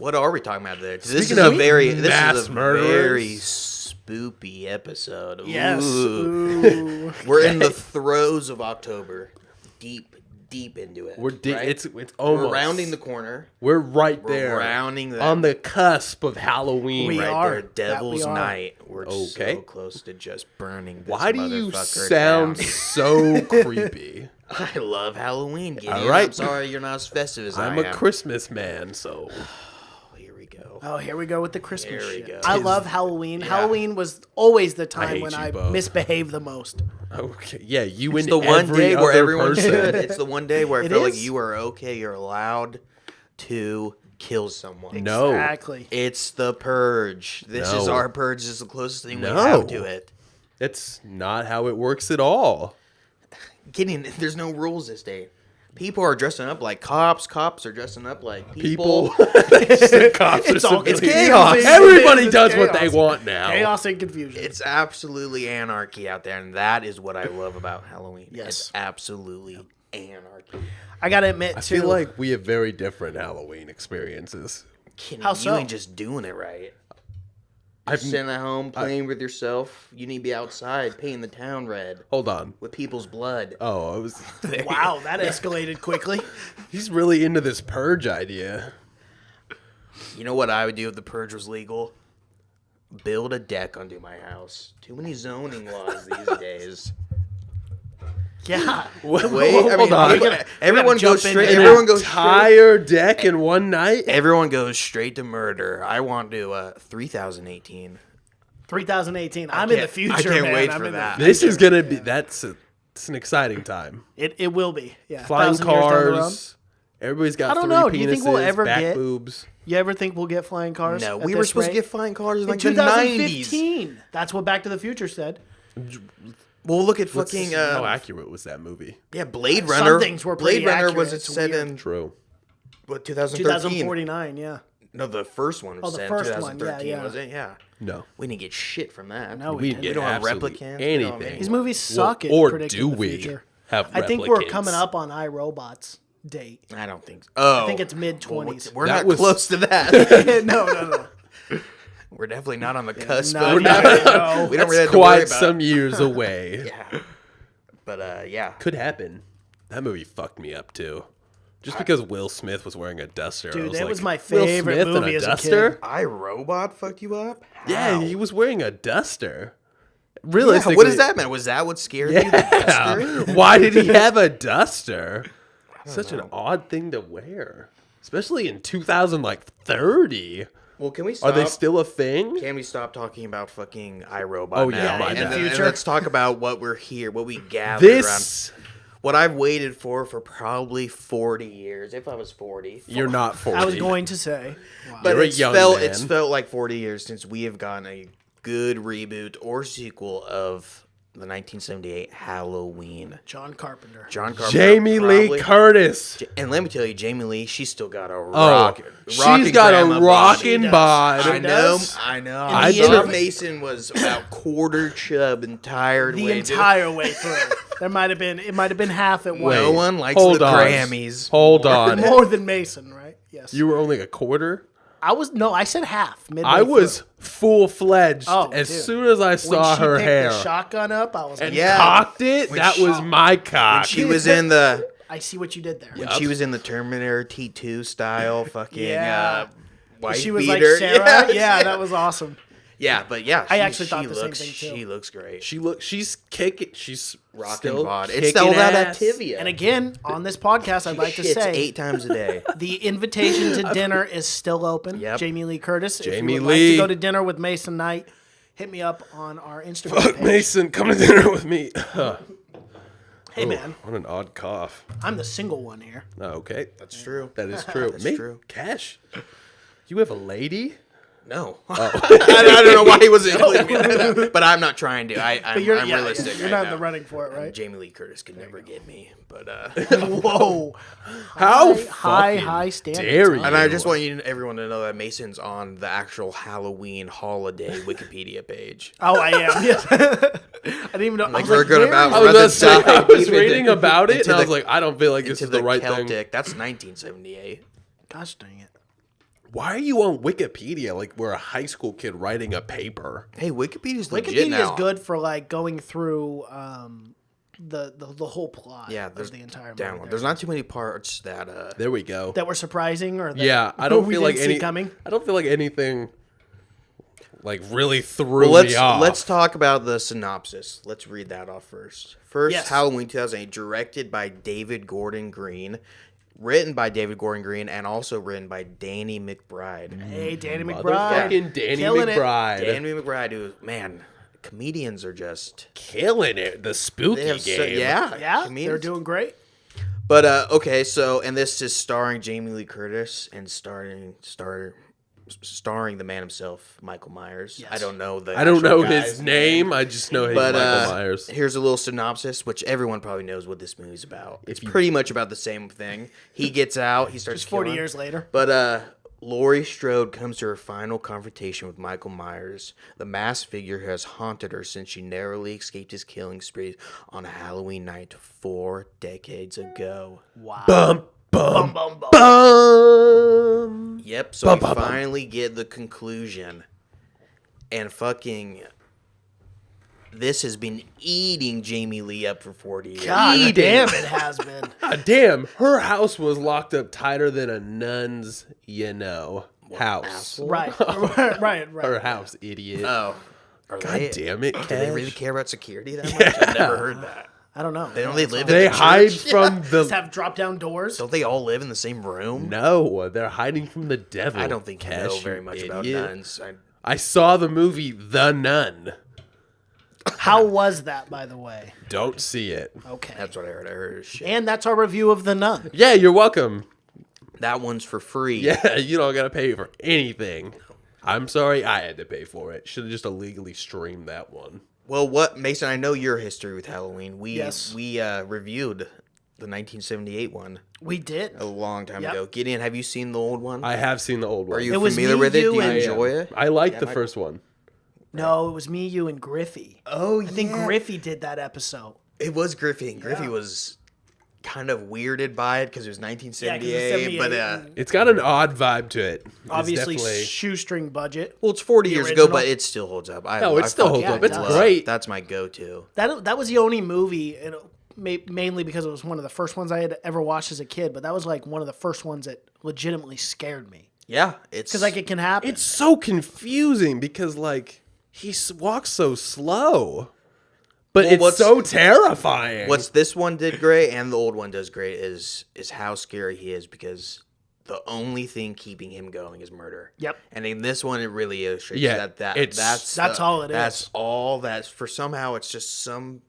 What are we talking about there? This is Speaking a of very mass murderers. very spoopy episode. Yes. Ooh. Ooh. We're in the throes of October, deep into it. We're deep. right? It's almost. We're rounding the corner. We're right We're there. rounding the on the cusp of Halloween. We right are. there, Devil's That we are. Night. We're Okay. so close to just burning. This Why do you motherfucker sound down. so creepy? I love Halloween. Gideon. All right. I'm sorry you're not as festive as I'm I a am. Christmas man, so Here we go. Oh, here we go with the Christmas There we shit. go. I love Halloween. Yeah. Halloween was always the time hate when you I both. misbehaved the most. okay. Yeah, you It's and the one every day where other everyone person. should. It's the one day where I It feel like is. you are okay. You're allowed to kill someone. No. Exactly. It's the purge. This is No. our purge. This is the closest thing we No. have to it. That's not how it works at all. Gideon, there's no rules this day. People are dressing up like cops. Cops are dressing up like people. Cops It's are all simply- It's chaos. Everybody It's does what they chaos. want now. Chaos and confusion. It's absolutely anarchy out there, and that is what I love about Halloween. Yes. It's absolutely anarchy. I gotta admit, I too. feel like we have very different Halloween experiences. Kidding, How you so? ain't just doing it right. You're I've sitting at home playing with yourself. You need to be outside painting the town red hold on. with people's blood. Oh, I was. wow, that escalated quickly. He's really into this purge idea. You know what I would do if the purge was legal? Build a deck under my house. Too many zoning laws these days. Yeah. Wait, I Hold mean, on. everyone jump goes in straight. there. Everyone goes straight. Entire deck in one night. Everyone goes straight to murder. I want to 3018. 3018. I'm in the can't- future, I can't man. wait I'm for in the that. This is future. gonna be. It's an exciting time. It will be. Yeah. Flying 1,000 years down the road. cars. Everybody's got I don't three know. penises, Do you think we'll ever back get- boobs. You ever think we'll get flying cars? No, at we were this supposed rate? to get flying cars in in like the 90s. 2015. That's what Back to the Future said. Well, look at What's- fucking how accurate was that movie? yeah, Blade Runner. things were Blade pretty Runner was accurate. it It's set weird. in True. what 2013? 2049. Yeah. No, the first one was Oh, the set in first one, 2013, yeah, yeah. was it? Yeah. No. We didn't get shit from that. No, We didn't. didn't don't get have absolutely replicants, we don't have anything. These movies Well, suck at or predicting do the we future. have I think we're replicants? coming up on iRobot's date. I don't think so. Oh. I think it's mid-20s. We're That not was- close to that. no. We're definitely not on the cusp. No, of no, that. no. We don't really That's have to worry quite about some years away. Yeah. But yeah. Could happen. That movie fucked me up too. Just because Will Smith was wearing a duster. I Dude, was that like, was my Will favorite Smith in movie a as a duster? kid. iRobot fucked you up? Yeah, How? he was wearing a duster. Yeah, Realistically, what does that mean? Was that what scared you? The duster? Yeah. Why did he have a duster? Such an odd thing to wear, especially in 2030. Well, can we stop? Are they still a thing? Can we stop talking about fucking iRobot? Oh, now? yeah, my and, bad. and Future. let's talk about what we're here, what we gathered This around. What I've waited for probably 40 years. If I was 40, you're not 40. I was going to say. Wow. but You're a it's young felt man. it's felt like 40 years since we have gotten a good reboot or sequel of the 1978 Halloween. John Carpenter. John Carpenter, Jamie Lee probably- Curtis. And let me tell you, Jamie Lee, she's still got a Oh, rockin' she's got grandma a bod. rockin' She does. bod. I She know, does. I know. And I the thought end- Mason was about quarter chub and tired. The way entire way through. It might have been half at one. No one likes Hold the on. Grammys. Hold on. More than Mason, right? Yes. You were only a quarter? I said half. Midway I was through. full-fledged Oh, as dude. soon as I When saw she her picked hair. the shotgun up, I was like, And Yeah. cocked it, When that she- was my cock. She was in the I see what you did there. when she was in the Terminator T2 style fucking Yeah. wife She was beater. like Sarah. Yeah, Yeah, that was awesome. yeah, but yeah, I she- actually she thought the same looks, thing, too. She looks great. She's kicking, she's Rockin' still bod. kicking It's all that ass. Activia. And again, on this podcast, I'd like to Shits say 8 times a day. the invitation to dinner is still open. Yep. Jamie Lee Curtis. If Jamie you would like Lee. to go to dinner with Mason Knight, hit me up on our Instagram Fuck page. Mason, come to dinner with me. Hey, man, What an odd cough. I'm the single one here. Oh, okay. That's true. That is true. That's Me? true. Cash. You have a lady? No, Oh. I don't know why he wasn't including me, but I'm not trying to. I'm You're realistic. You're I not in know. the running for it, right? Jamie Lee Curtis could never get me, but Whoa. How High standards. dare huh? you? and I just want everyone to know that Mason's on the actual Halloween holiday Wikipedia page. Oh, I am. Yes. I didn't even know. Like, I was we're like, good where about- is- I was, Rather about to say, I dive was into reading about it, and into I was the- like, I don't feel like this Into is the right Celtic. thing. That's 1978. Gosh dang it. Why are you on Wikipedia like we're a high school kid writing a paper? Hey, Wikipedia's legit Wikipedia now. is good for like going through the whole plot. Yeah, of there's the entire down movie. There's not too many parts that There we go. That were surprising or that Yeah, I don't we feel like didn't see any coming. I don't feel like anything like really threw Well, me off. let's talk about the synopsis. Let's read that off first. First, Yes. Halloween 2008, directed by David Gordon Green, written by David Gordon Green, and also written by Danny McBride. Hey, Danny McBride. Motherfucking Danny Killing it. McBride. Danny McBride, who, man, comedians are just Killing it. The spooky they have game. yeah, Yeah, comedians. they're doing great. But okay, so and this is starring Jamie Lee Curtis and starring the man himself, Michael Myers. Yes. I don't know know guy's his name. I just know he's But Michael Myers. here's a little synopsis, which everyone probably knows what this movie's about. It's pretty much about the same thing. He gets out, he starts Just 40 killing. years later. But Laurie Strode comes to her final confrontation with Michael Myers, the masked figure who has haunted her since she narrowly escaped his killing spree on a Halloween night 4 decades ago. Wow. Bum, Bum, bum, bum, bum. bum. Yep, so we finally get the conclusion. And fucking... This has been eating Jamie Lee up for 40 years. God damn, it has been. God damn, her house was locked up tighter than a nun's, house. asshole? Right. Her house, idiot. Oh. God damn it, Do they Cash. really care about security that much? I've never heard that. I don't know. Don't they live in They the hide church? from Just the... have drop down doors. Don't they all live in the same room? No, they're hiding from the devil. I don't think you Cash, know very much about idiot. nuns. I saw the movie The Nun. How was that, by the way? Don't see it. Okay. That's what I heard. I heard it shit. And that's our review of The Nun. Yeah, you're welcome. That one's for free. Yeah, you don't gotta pay for anything. I'm sorry, I had to pay for it. Should have just illegally streamed that one. Well, what Mason? I know your history with Halloween. We Yes. reviewed the 1978 one We did. a long time Yep. ago. Gideon, have you seen the old one? I have seen the old one. Are you It was familiar me, with it? you, Do you and- enjoy it? I liked the my- first one. No, it was me, you, and Griffey. Oh, I think Griffey did that episode. It was Griffey. And Griffey Yeah. was kind of weirded by it because it was 1978. Yeah, 'cause it's but 78. It's got an odd vibe to it. It's Obviously, definitely- shoestring budget. well, it's 40 The years ago, original? but it still holds up. No, it still holds yeah, up. it It's does. great. That's my go-to. That was the only movie, and mainly because it was one of the first ones I had ever watched as a kid. But that was like one of the first ones that legitimately scared me Yeah, it's because like it can happen. It's so confusing because like he walks so slow, but Well, it's what's- so terrifying. What's this one did great and the old one does great is how scary he is because the only thing keeping him going is murder. Yep. And in this one, it really illustrates Yeah, that's That's all it is. That's all that's for somehow it's just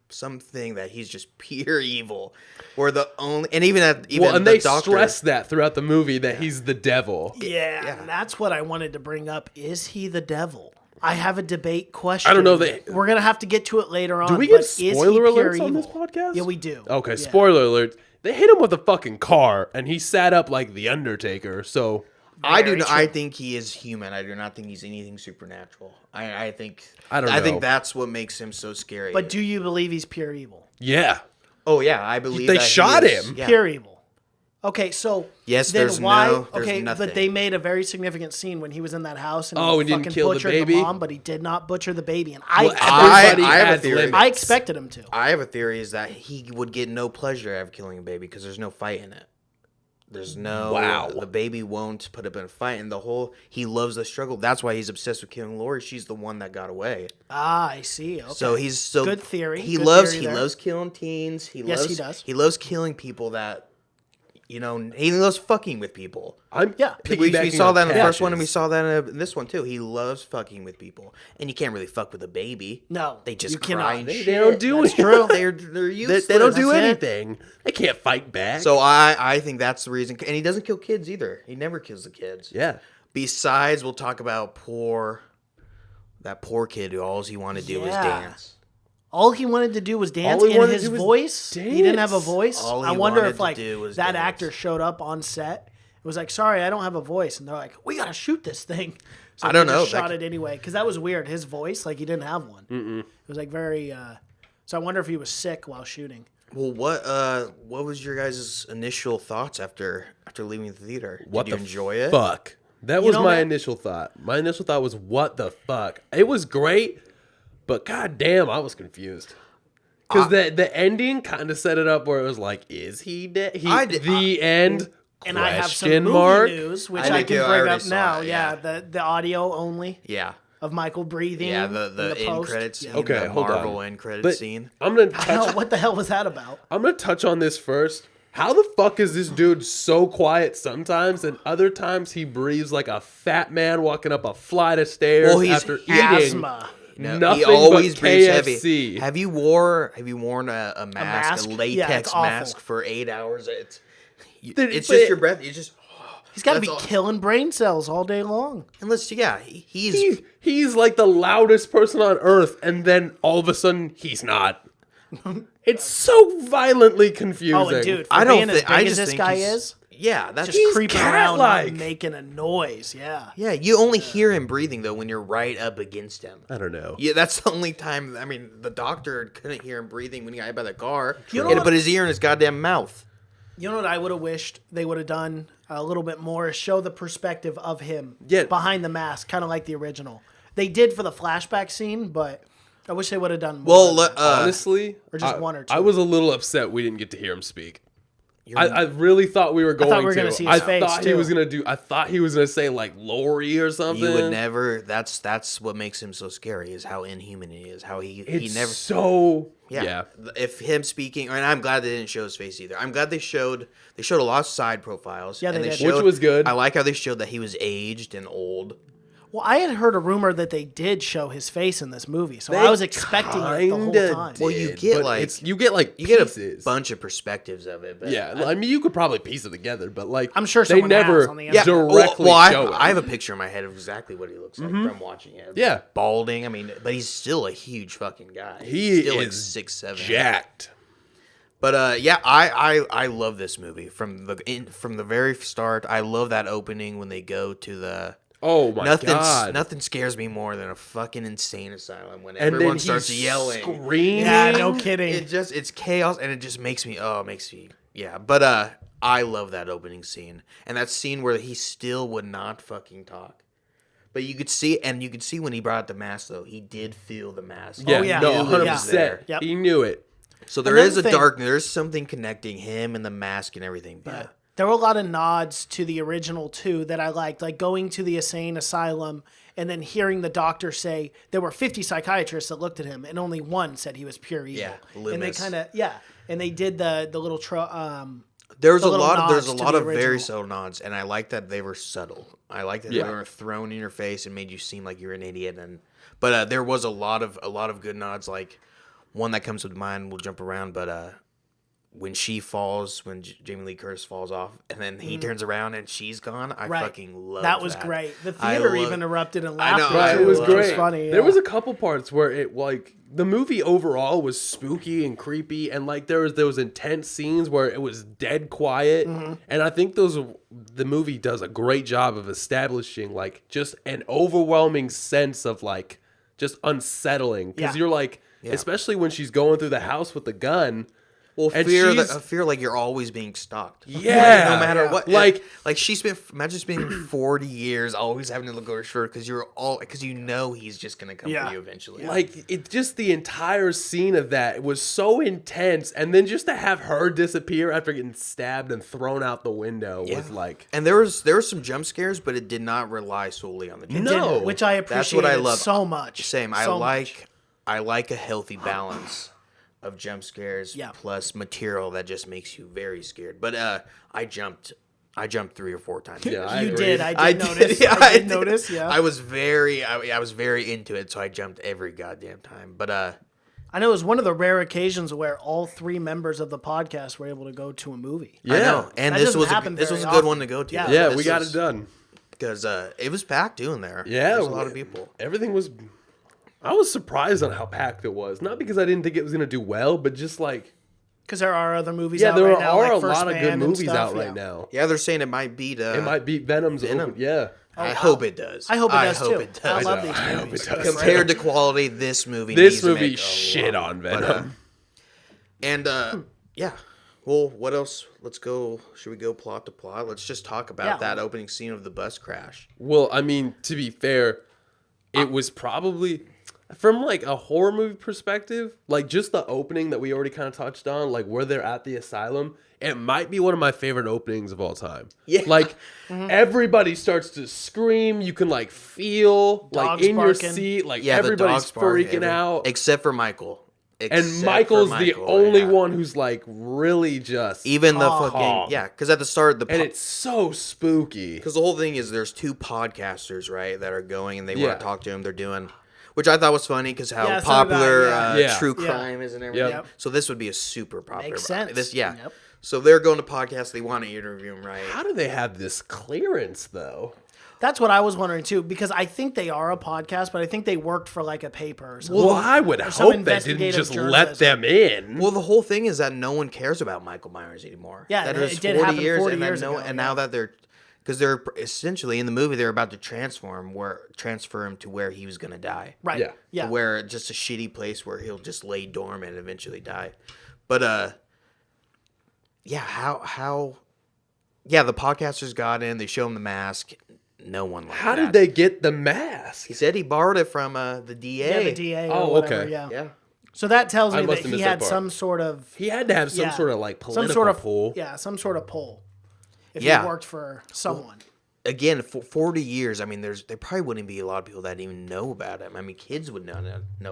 something that he's just pure evil. Or the only and even and the they doctor, stress that throughout the movie that he's the devil. yeah, and that's what I wanted to bring up. Is he the devil? I have a debate question. I don't know that- We're gonna have to get to it later on. Do we but get is he spoiler pure alerts on this evil? podcast? Yeah, we do. Okay, Yeah. spoiler alert. They hit him with a fucking car, and he sat up like the Undertaker. So I do Very not, true. I think he is human. I do not think he's anything supernatural. I think I don't I know. think that's what makes him so scary. But do you believe he's pure evil? yeah, oh yeah, I believe They that he shot is- him. yeah. Pure evil. Okay, so Yes, then there's why? no- there's okay, nothing. but they made a very significant scene when he was in that house and Oh, he didn't fucking kill the butchered baby? mom, but he did not butcher the baby, and Well, I everybody have a has theory. limits. I expected him to. I have a theory is that he would get no pleasure out of killing a baby because there's no fight in it. There's no Wow. The baby won't put up in a fight, and he loves the struggle. That's why he's obsessed with killing Laurie. She's the one that got away. Ah, I see. Okay. So he's so Good theory. He Good loves theory there. loves killing teens. Yes, he does. He loves killing people that he loves fucking with people. I'm Yeah. We piggybacking saw on that in the first one, and we Cash's. saw that in this one too. He loves fucking with people, and you can't really fuck with a baby. No, They just you cry cannot. and They shit. don't do That's anything. true. They're They, useless. they don't do That's it. anything. They can't fight back. So I think that's the reason, and he doesn't kill kids either. He never kills the kids. yeah, Besides, we'll talk about that poor kid who all he wanted to do was Yeah. dance. All he wanted to do was dance, All he and wanted his to do was voice. He didn't have a dance. voice. All I he wonder wanted if to like do was that dance. actor showed up on set. It was like, sorry, I don't have a voice, and they're like, we gotta shoot this thing. So I don't they know. just That Shot could- it anyway because that was weird. His voice, like he didn't have one. It was like very. So I wonder if he was sick while shooting. Well, what was your guys' initial thoughts after leaving the theater? what Did you the enjoy it? Fuck, That was my initial thought. My initial thought was, what the fuck? It was great, but goddamn, I was confused. Because the ending kind of set it up where it was like, is he dead? The end? And I have some Question movie mark? news, which I I can do. I bring already up saw now. it, Yeah, yeah. the audio only Yeah. of Michael breathing. Yeah, the end post. credits scene. Okay, the hold Marvel on. end credits But scene. I'm gonna I know, touch. what the hell was that about? I'm gonna touch on this first. How the fuck is this dude so quiet sometimes, and other times he breathes like a fat man walking up a flight of stairs Well, he's after eating Asthma. No, nothing he always but breathes KFC? heavy. Have you worn a mask, mask? a Yeah, latex it's awful. mask for 8 hours? It's But- just your breath. You just He's got to be That's all. killing brain cells all day long. He's like the loudest person on earth, and then all of a sudden he's not. It's so violently confusing. Oh, and dude, for I don't being as think. big I as just this think guy he's- is, Yeah, that's just creeping around, not cat-like. making a noise. Yeah. yeah. You only hear him breathing though when you're right up against him. I don't know. Yeah, that's the only time. I mean, the doctor couldn't hear him breathing when he got hit by the car. You know He had to what- put his ear in his goddamn mouth. You know what I would have wished they would have done a little bit more is show the perspective of him Yeah. behind the mask, kind of like the original. They did for the flashback scene, but I wish they would have done more. Well, Honestly, Or just one or two. I was a little upset we didn't get to hear him speak. I really thought we were going thought we were to. gonna see his face, thought he too. was gonna do. I thought he was gonna say like Laurie or something. you would never. That's what makes him so scary is how inhuman he is. How he It's never. so Yeah. If him speaking, and I'm glad they didn't show his face either. I'm glad they showed a lot of side profiles. Yeah, and they did. showed- Which was good. I like how they showed that he was aged and old. Well, I had heard a rumor that they did show his face in this movie, so They I was expecting it the whole kinda time. Well, you did, get, but like- you get like You get pieces. a bunch of perspectives of it. But Yeah, I mean you could probably piece it together, but like I'm sure they someone never has on the internet. directly well, show it. I have a picture in my head of exactly what he looks like from watching it. Yeah. Balding. I mean, but he's still a huge fucking guy. He He's still like is 6'7". jacked. But yeah, I love this movie from the very start. I love that opening when they go to the. Oh my god! Nothing scares me more than a fucking insane asylum when And then everyone he's starts yelling. screaming. Yeah, no kidding. It's chaos and it just makes me yeah. But I love that opening scene and that scene where he still would not fucking talk. But you could see when he brought out the mask though, he did feel the mask. Yeah, Oh, yeah. no, Yeah. 100%. Yep. He knew it. So there Another is a thing- there's something connecting him and the mask and everything. But Yeah. There were a lot of nods to the original too that I liked, like going to the insane asylum and then hearing the doctor say there were 50 psychiatrists that looked at him and only one said he was pure evil. Yeah, and Loomis. and they did the little there's the a little lot nods of to the very original. subtle nods, and I like that they were subtle. I like that Yeah. they were thrown in your face and made you seem like you're an idiot. But there was a lot of good nods. Like one that comes to mind, we'll jump around. But when she falls, when Jamie Lee Curtis falls off, and then he turns around and she's gone, I Right. fucking love that was great. The I theater love- even erupted in I know, laughter. Right, I it was love Which great. was funny. There was a couple parts where it like the movie overall was spooky and creepy, and like there was intense scenes where it was dead quiet, and I think the movie does a great job of establishing like just an overwhelming sense of like just unsettling because Yeah. you're like, especially when she's going through the house with the gun. Well, And fear like you're always being stalked. Yeah. no matter what. Like- like she spent imagine spending 40 years always having to look over her shoulder because you know he's just gonna come Yeah. for you eventually. Like it just the entire scene of that was so intense, and then just to have her disappear after getting stabbed and thrown out the window was like And there was some jump scares, but it did not rely solely on the jump No. scares. which I That's appreciated what I love. so much. Same. So much. I like a healthy balance of jump scares Yeah. plus material that just makes you very scared. But I jumped 3 or 4 times. Yeah, I You agree. did. I did notice. yeah, I did did. notice. Yeah. I was very into it, so I jumped every goddamn time. But I know it was one of the rare occasions where all 3 members of the podcast were able to go to a movie. I know, and That this doesn't was happen this very was a good often. one to go to. Yeah. yeah, This we got was- it done. because it was packed doing there. Yeah, there was a lot of people. Everything was. I was surprised on how packed it was. Not because I didn't think it was gonna do well, but just like Because there are other movies yeah, out there right are now, like a First lot of Man good and movies stuff, out yeah. right now. Yeah, they're saying it might beat. It might beat Venom's. Venom. Yeah. I hope it does. I hope it does too. It I does. love these I hope movies. it does. Compared to quality, this movie. This needs to movie make a shit lot. on But, Venom. and yeah, Well, what else? Let's go. Should we go plot to plot? Let's just talk about that opening scene of the bus crash. Well, I mean, to be fair, it was probably from like a horror movie perspective, like just the opening that we already kind of touched on, like where they're at the asylum. It might be one of my favorite openings of all time. Yeah. Like everybody starts to scream. You can like feel like Dogs in barking. your seat, like Yeah, the everybody's dogs barking, freaking out. except for Michael. And Except Michael's for the Michael, only yeah. one who's like really just Even the calm. fucking because at the start And it's so spooky. because the whole thing is there's two podcasters right that are going and they want Yeah. to talk to him. They're doing, which I thought was funny because how Yeah, so popular that, yeah. true Yeah. crime is and everything. Yep. So this would be a super popular. Makes sense. This yeah. Yep. So they're going to podcast. They want to interview him, right? How do they have this clearance though? That's what I was wondering too, because I think they are a podcast, but I think they worked for like a paper or something. Well, I would Or some hope they didn't investigative just let journalism. them in. Well, the whole thing is that no one cares about Michael Myers anymore. Yeah, that it was did 40 happen years, 40 and then years ago, and yeah. now that because they're essentially in the movie they're about to transfer him to where he was gonna die. Right. Yeah. Yeah. Where just a shitty place where he'll just lay dormant and eventually die. But yeah, how yeah, the podcasters got in, they show him the mask. No one liked How that. did they get the mask? He said he borrowed it from the DA. Yeah, the DA. Or Oh, whatever, okay. Yeah. Yeah. So that tells I me must that have he missed that had part. some sort of He had to have some yeah, sort of like political some sort of pull. Yeah, some sort of pull. If Yeah. he worked for someone. Again, for 40 years, I mean, there probably wouldn't be a lot of people that even know about him. I mean, kids would know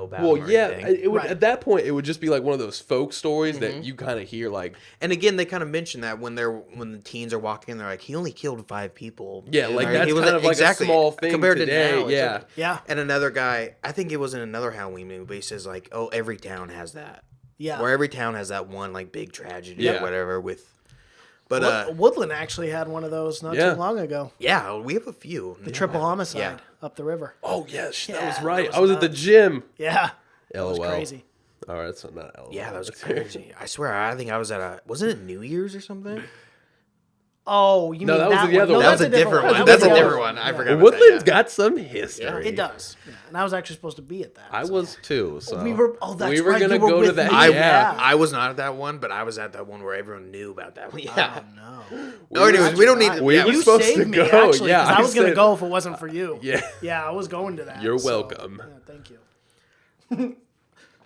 about Well, him. Or yeah, anything. it would, Right. at that point it would just be like one of those folk stories that you kind of hear like, And again, they kind of mention that when the teens are walking, they're like, he only killed 5 people. yeah, like Or that's he was kind of like exactly, a small thing compared today. to now. It's Yeah, like- Yeah. And another guy, I think it was in another Halloween movie, but he says like, oh, every town has that. Yeah. Where every town has that one like big tragedy Yeah. or whatever with. But Woodland actually had one of those not Yeah. too long ago. yeah, we have a few. The triple homicide Yeah. up the river. Oh yes, that Yeah, was that right. was I was at the nuts. gym. Yeah. LOL. That was crazy. All right, that's not LOL. Yeah, that was crazy. I swear, I think I was at wasn't it New Year's or something? Oh, you No, mean that was that the one? other No, one. That was a different one. That's a the other different one. I forgot. about Woodland's that, yeah. got some history. It does. Yeah. And I was actually supposed to be at that. I so. was too. So We were. Oh, that's we were right. gonna you were go to with that. me. Yeah. I was not at that one, but I was at that one where everyone knew about that one. Yeah. Oh no. No, anyways, we don't need to. We yeah, were You supposed saved to me go. actually, Yeah, 'cause I was gonna said- go if it wasn't for you. Yeah. Yeah, I was going to that. You're so- welcome. Yeah, thank you.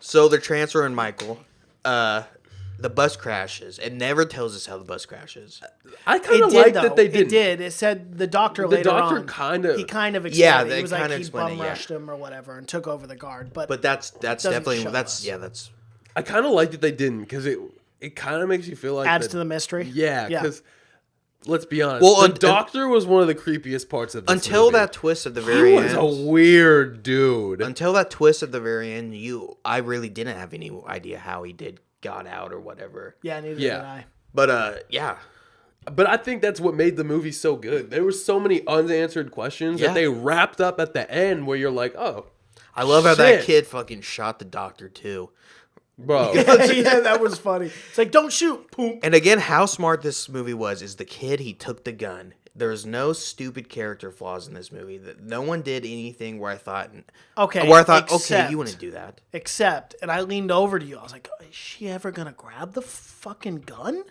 So they're transferring Michael. The bus crashes. It never tells us how the bus crashes. I kind It of did like though. that they It didn't. did. It said the doctor The later doctor on. kinda- He kind of explained Yeah, it. they He was like kinda he explained it, bum yeah. rushed him or whatever and took over the guard. But that's doesn't definitely show that's us. yeah that's I kind of like that they didn't because it kind of makes you feel like adds to the mystery. Yeah, because let's be honest. Well, the doctor was one of the creepiest parts of this until movie. that twist at the He very was end. a weird dude. Until that twist at the very end, I really didn't have any idea how he got out or whatever. Yeah, neither Yeah. did I. But yeah. But I think that's what made the movie so good. There were so many unanswered questions Yeah. that they wrapped up at the end where you're like, oh, I love how that Shit. kid fucking shot the doctor too. bro. Yeah, that was funny. It's like don't shoot. Boom. And again, how smart this movie was is the kid, he took the gun. There's no stupid character flaws in this movie. No one did anything where I thought, Okay. okay, except- you wouldn't do that. Except, and I leaned over to you. I was like, is she ever gonna grab the fucking gun?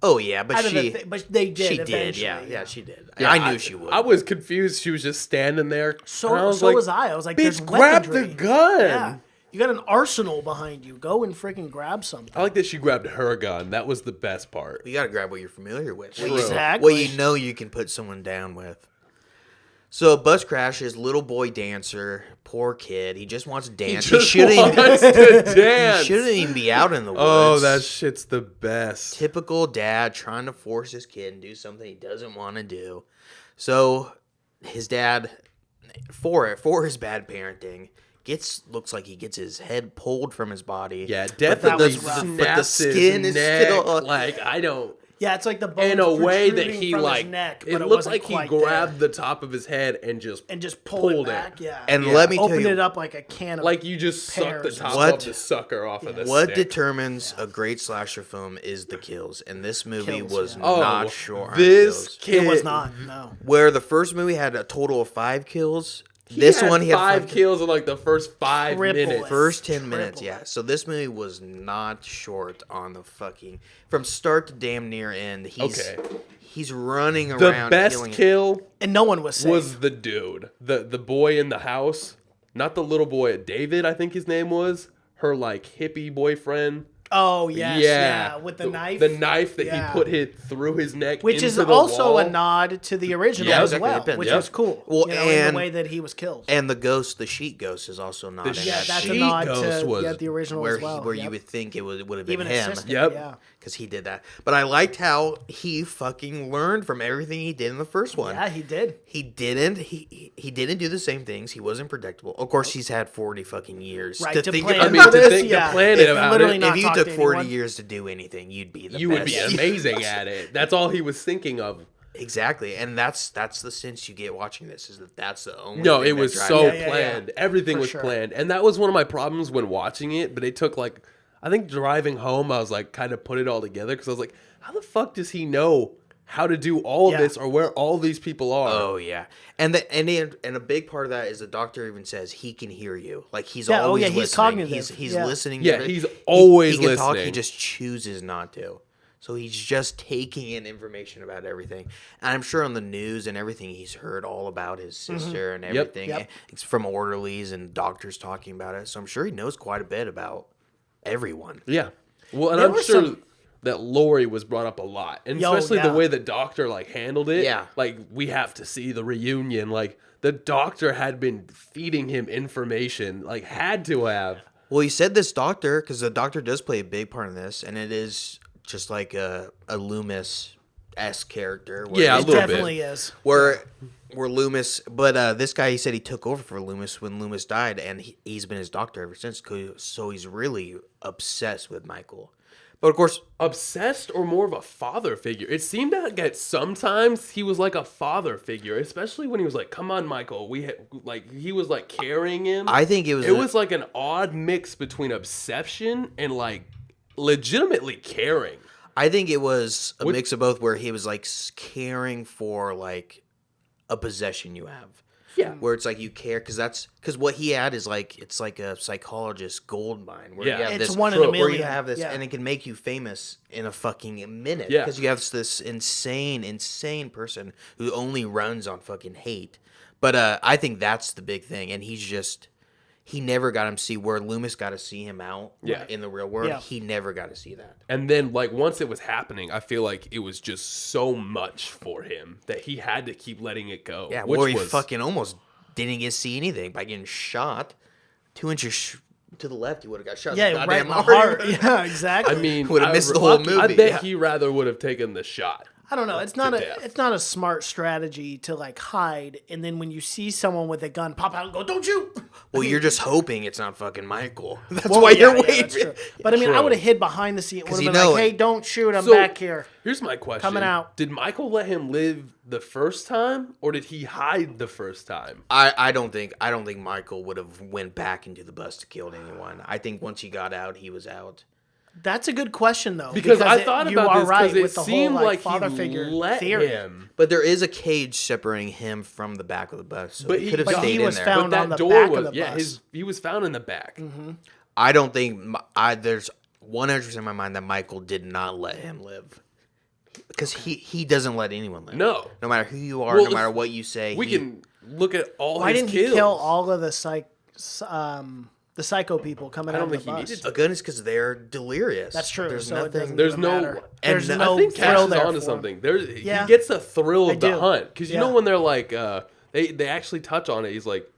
Oh yeah, but Out of the but they did. she did, eventually, yeah, she did. Yeah, I knew she would. I was confused. She was just standing there. So and I was so like, was I. I was like, there's bitch, grab the weaponry. gun. Yeah. You got an arsenal behind you. Go and freaking grab something. I like that she grabbed her gun. That was the best part. You gotta grab what you're familiar with. True. Exactly. What you know you can put someone down with. So a bus crashes, little boy dancer, poor kid. He just wants to dance. He Just shouldn't even, wants to dance. shouldn't even be out in the woods. Oh, that shit's the best. Typical dad trying to force his kid and do something he doesn't want to do. So his dad, for his bad parenting, looks like he gets his head pulled from his body. Yeah, But definitely the snaps skin his is neck. still Like, I don't... Yeah, it's like the bones In a way that protruding he, from like... his neck, it but it looks wasn't like he quite grabbed there. the top of his head and just pulled pulled it back. Yeah, And Yeah. let me tell opened you, it up like a can of like you just suck the Pears. top What- of the sucker off of the what stick. determines a great slasher film is the kills, and this movie Kills, was yeah. not sure. On This kills. kid... It was not. No. Where the first movie had a total of 5 kills, This had one he had 5 kills in like the first 5 Triple minutes. it. First 10 minutes, Triple yeah. it. So this movie was not short on the fucking from start to damn near end. He's running The around best killing it. kill And no one was safe. was the dude, the boy in the house, not the little boy. David, I think his name was. Her like hippie boyfriend. Oh, yes. Yeah. With the knife. The knife that Yeah. he put through his neck, Which into is the also wall. a nod to the original Yeah, as exactly. well, It depends. which Yeah. was cool. Well, in and- the way that he was killed. And the sheet ghost is also not in The Yeah, that that's sheet, a Sheet nod Ghost to was the original where as well. where Yep. you would think it would have been Even him. assistant, Yep. yeah. Because he did that. But I liked how he fucking learned from everything he did in the first one. Yeah, he did. He didn't do the same things. He wasn't predictable. Of course, he's had 40 fucking years Right, to to think plan about I mean, for to this, think, to yeah. plan If it about literally it, not if you talk took to 40 anyone. years to do anything, you'd be the you best. would be amazing at it. That's all he was thinking of. Exactly. And that's the sense you get watching this, is that's the only No, thing it that was drives so it. Yeah, planned. Everything For was sure. planned. And that was one of my problems when watching it. But it took like, I think driving home, I was like, kind of put it all together. Because I was like, how the fuck does he know how to do all of Yeah. this or where all these people are? Oh yeah, and a big part of that is the doctor even says he can hear you. Like he's Yeah, oh, always yeah, he's listening. cognitive. He's Yeah. listening. Yeah, to it. he's always he can talk. He listening. just chooses not to. So he's just taking in information about everything. And I'm sure on the news and everything, he's heard all about his sister and everything. Yep. It's from orderlies and doctors talking about it. So I'm sure he knows quite a bit about everyone. Yeah. Well, and There I'm were sure some- that Laurie was brought up a lot. And Yo, especially yeah. the way the doctor like handled it. Yeah. Like, we have to see the reunion. Like, the doctor had been feeding him information. Like, had to have. Well, he said this doctor, because the doctor does play a big part in this, and it is just like a Loomis-esque character. Where Yeah, a It little bit. definitely is. where Loomis, but this guy, he said he took over for Loomis when Loomis died, and he's been his doctor ever since. So he's really obsessed with Michael. But of course, Obsessed or more of a father figure? It seemed that sometimes he was like a father figure, especially when he was like, "Come on, Michael." He was like carrying him. I think it was It was like an odd mix between obsession and like legitimately caring. I think it was a mix of both, where he was like caring for like a possession you have. Yeah. Where it's like you care because what he had is like, it's like a psychologist gold mine. Where Yeah. you have It's this, one in a where you million. have this, Yeah. and it can make you famous in a fucking minute. Yeah. Because you have this insane person who only runs on fucking hate. But I think that's the big thing, and he never got him see where Loomis got to see him out. Yeah. In the real world, Yeah. he never got to see that. And then, like, once it was happening, I feel like it was just so much for him that he had to keep letting it go. Yeah, which where he was fucking almost didn't get to see anything by getting shot 2 inches to the left. He would have got shot. Yeah, in the right in goddamn the arm. heart. Yeah, exactly. I mean, Would've missed the whole I movie, bet yeah. he rather would have taken the shot. I don't know. It's to not death. it's not a smart strategy to like hide, and then when you see someone with a gun pop out and go, "Don't shoot!" Well, you're just hoping it's not fucking Michael. That's Well, why yeah, you're yeah, waiting. that's true. But I mean, I True. would have hid behind the scene. Would have you been know like, it. "Hey, don't shoot! I'm So, back here." Here's my question. Coming out. Did Michael let him live the first time, or did he hide the first time? I don't think Michael would have went back into the bus to kill anyone. I think once he got out, he was out. That's a good question, though. Because I it- thought you about are this right because it with the seemed whole like father he figure let theory. him. But there is a cage separating him from the back of the bus, so But he he could have got- stayed he in was there. found But on that the door back was of the yeah. bus. He was found in the back. I don't think there's 100% in my mind that Michael did not let him live, because he doesn't let anyone live. No. No matter who you are, Well, no matter what you say. We can look at all Why his didn't kills. he kill all of the psycho people coming I out don't of the think he bus? needed Again, it's because they're delirious. That's true. There's so it nothing. doesn't There's even no, matter. and There's I no I think thrill Cash is there onto for him. something. Yeah. He gets the thrill I of the do. hunt because you Yeah. know when they're like, they actually touch on it. He's like,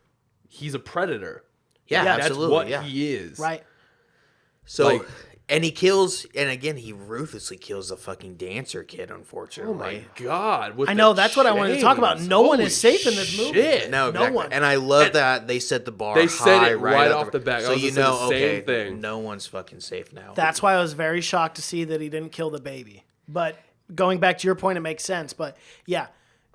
he's a predator. Yeah, Yeah. That's absolutely. what yeah. he is. Right. So, Like- and he kills, and again, he ruthlessly kills the fucking dancer kid, Oh unfortunately. my god! with I know, the that's what I wanted to talk about. chains. No one Holy is safe in this movie. shit. No, No exactly. one. And I love that they set the bar They high said it right out off the bat. I So was you gonna say know, the same okay, thing. no one's fucking safe now. That's why I was very shocked to see that he didn't kill the baby. But going back to your point, it makes sense. But yeah,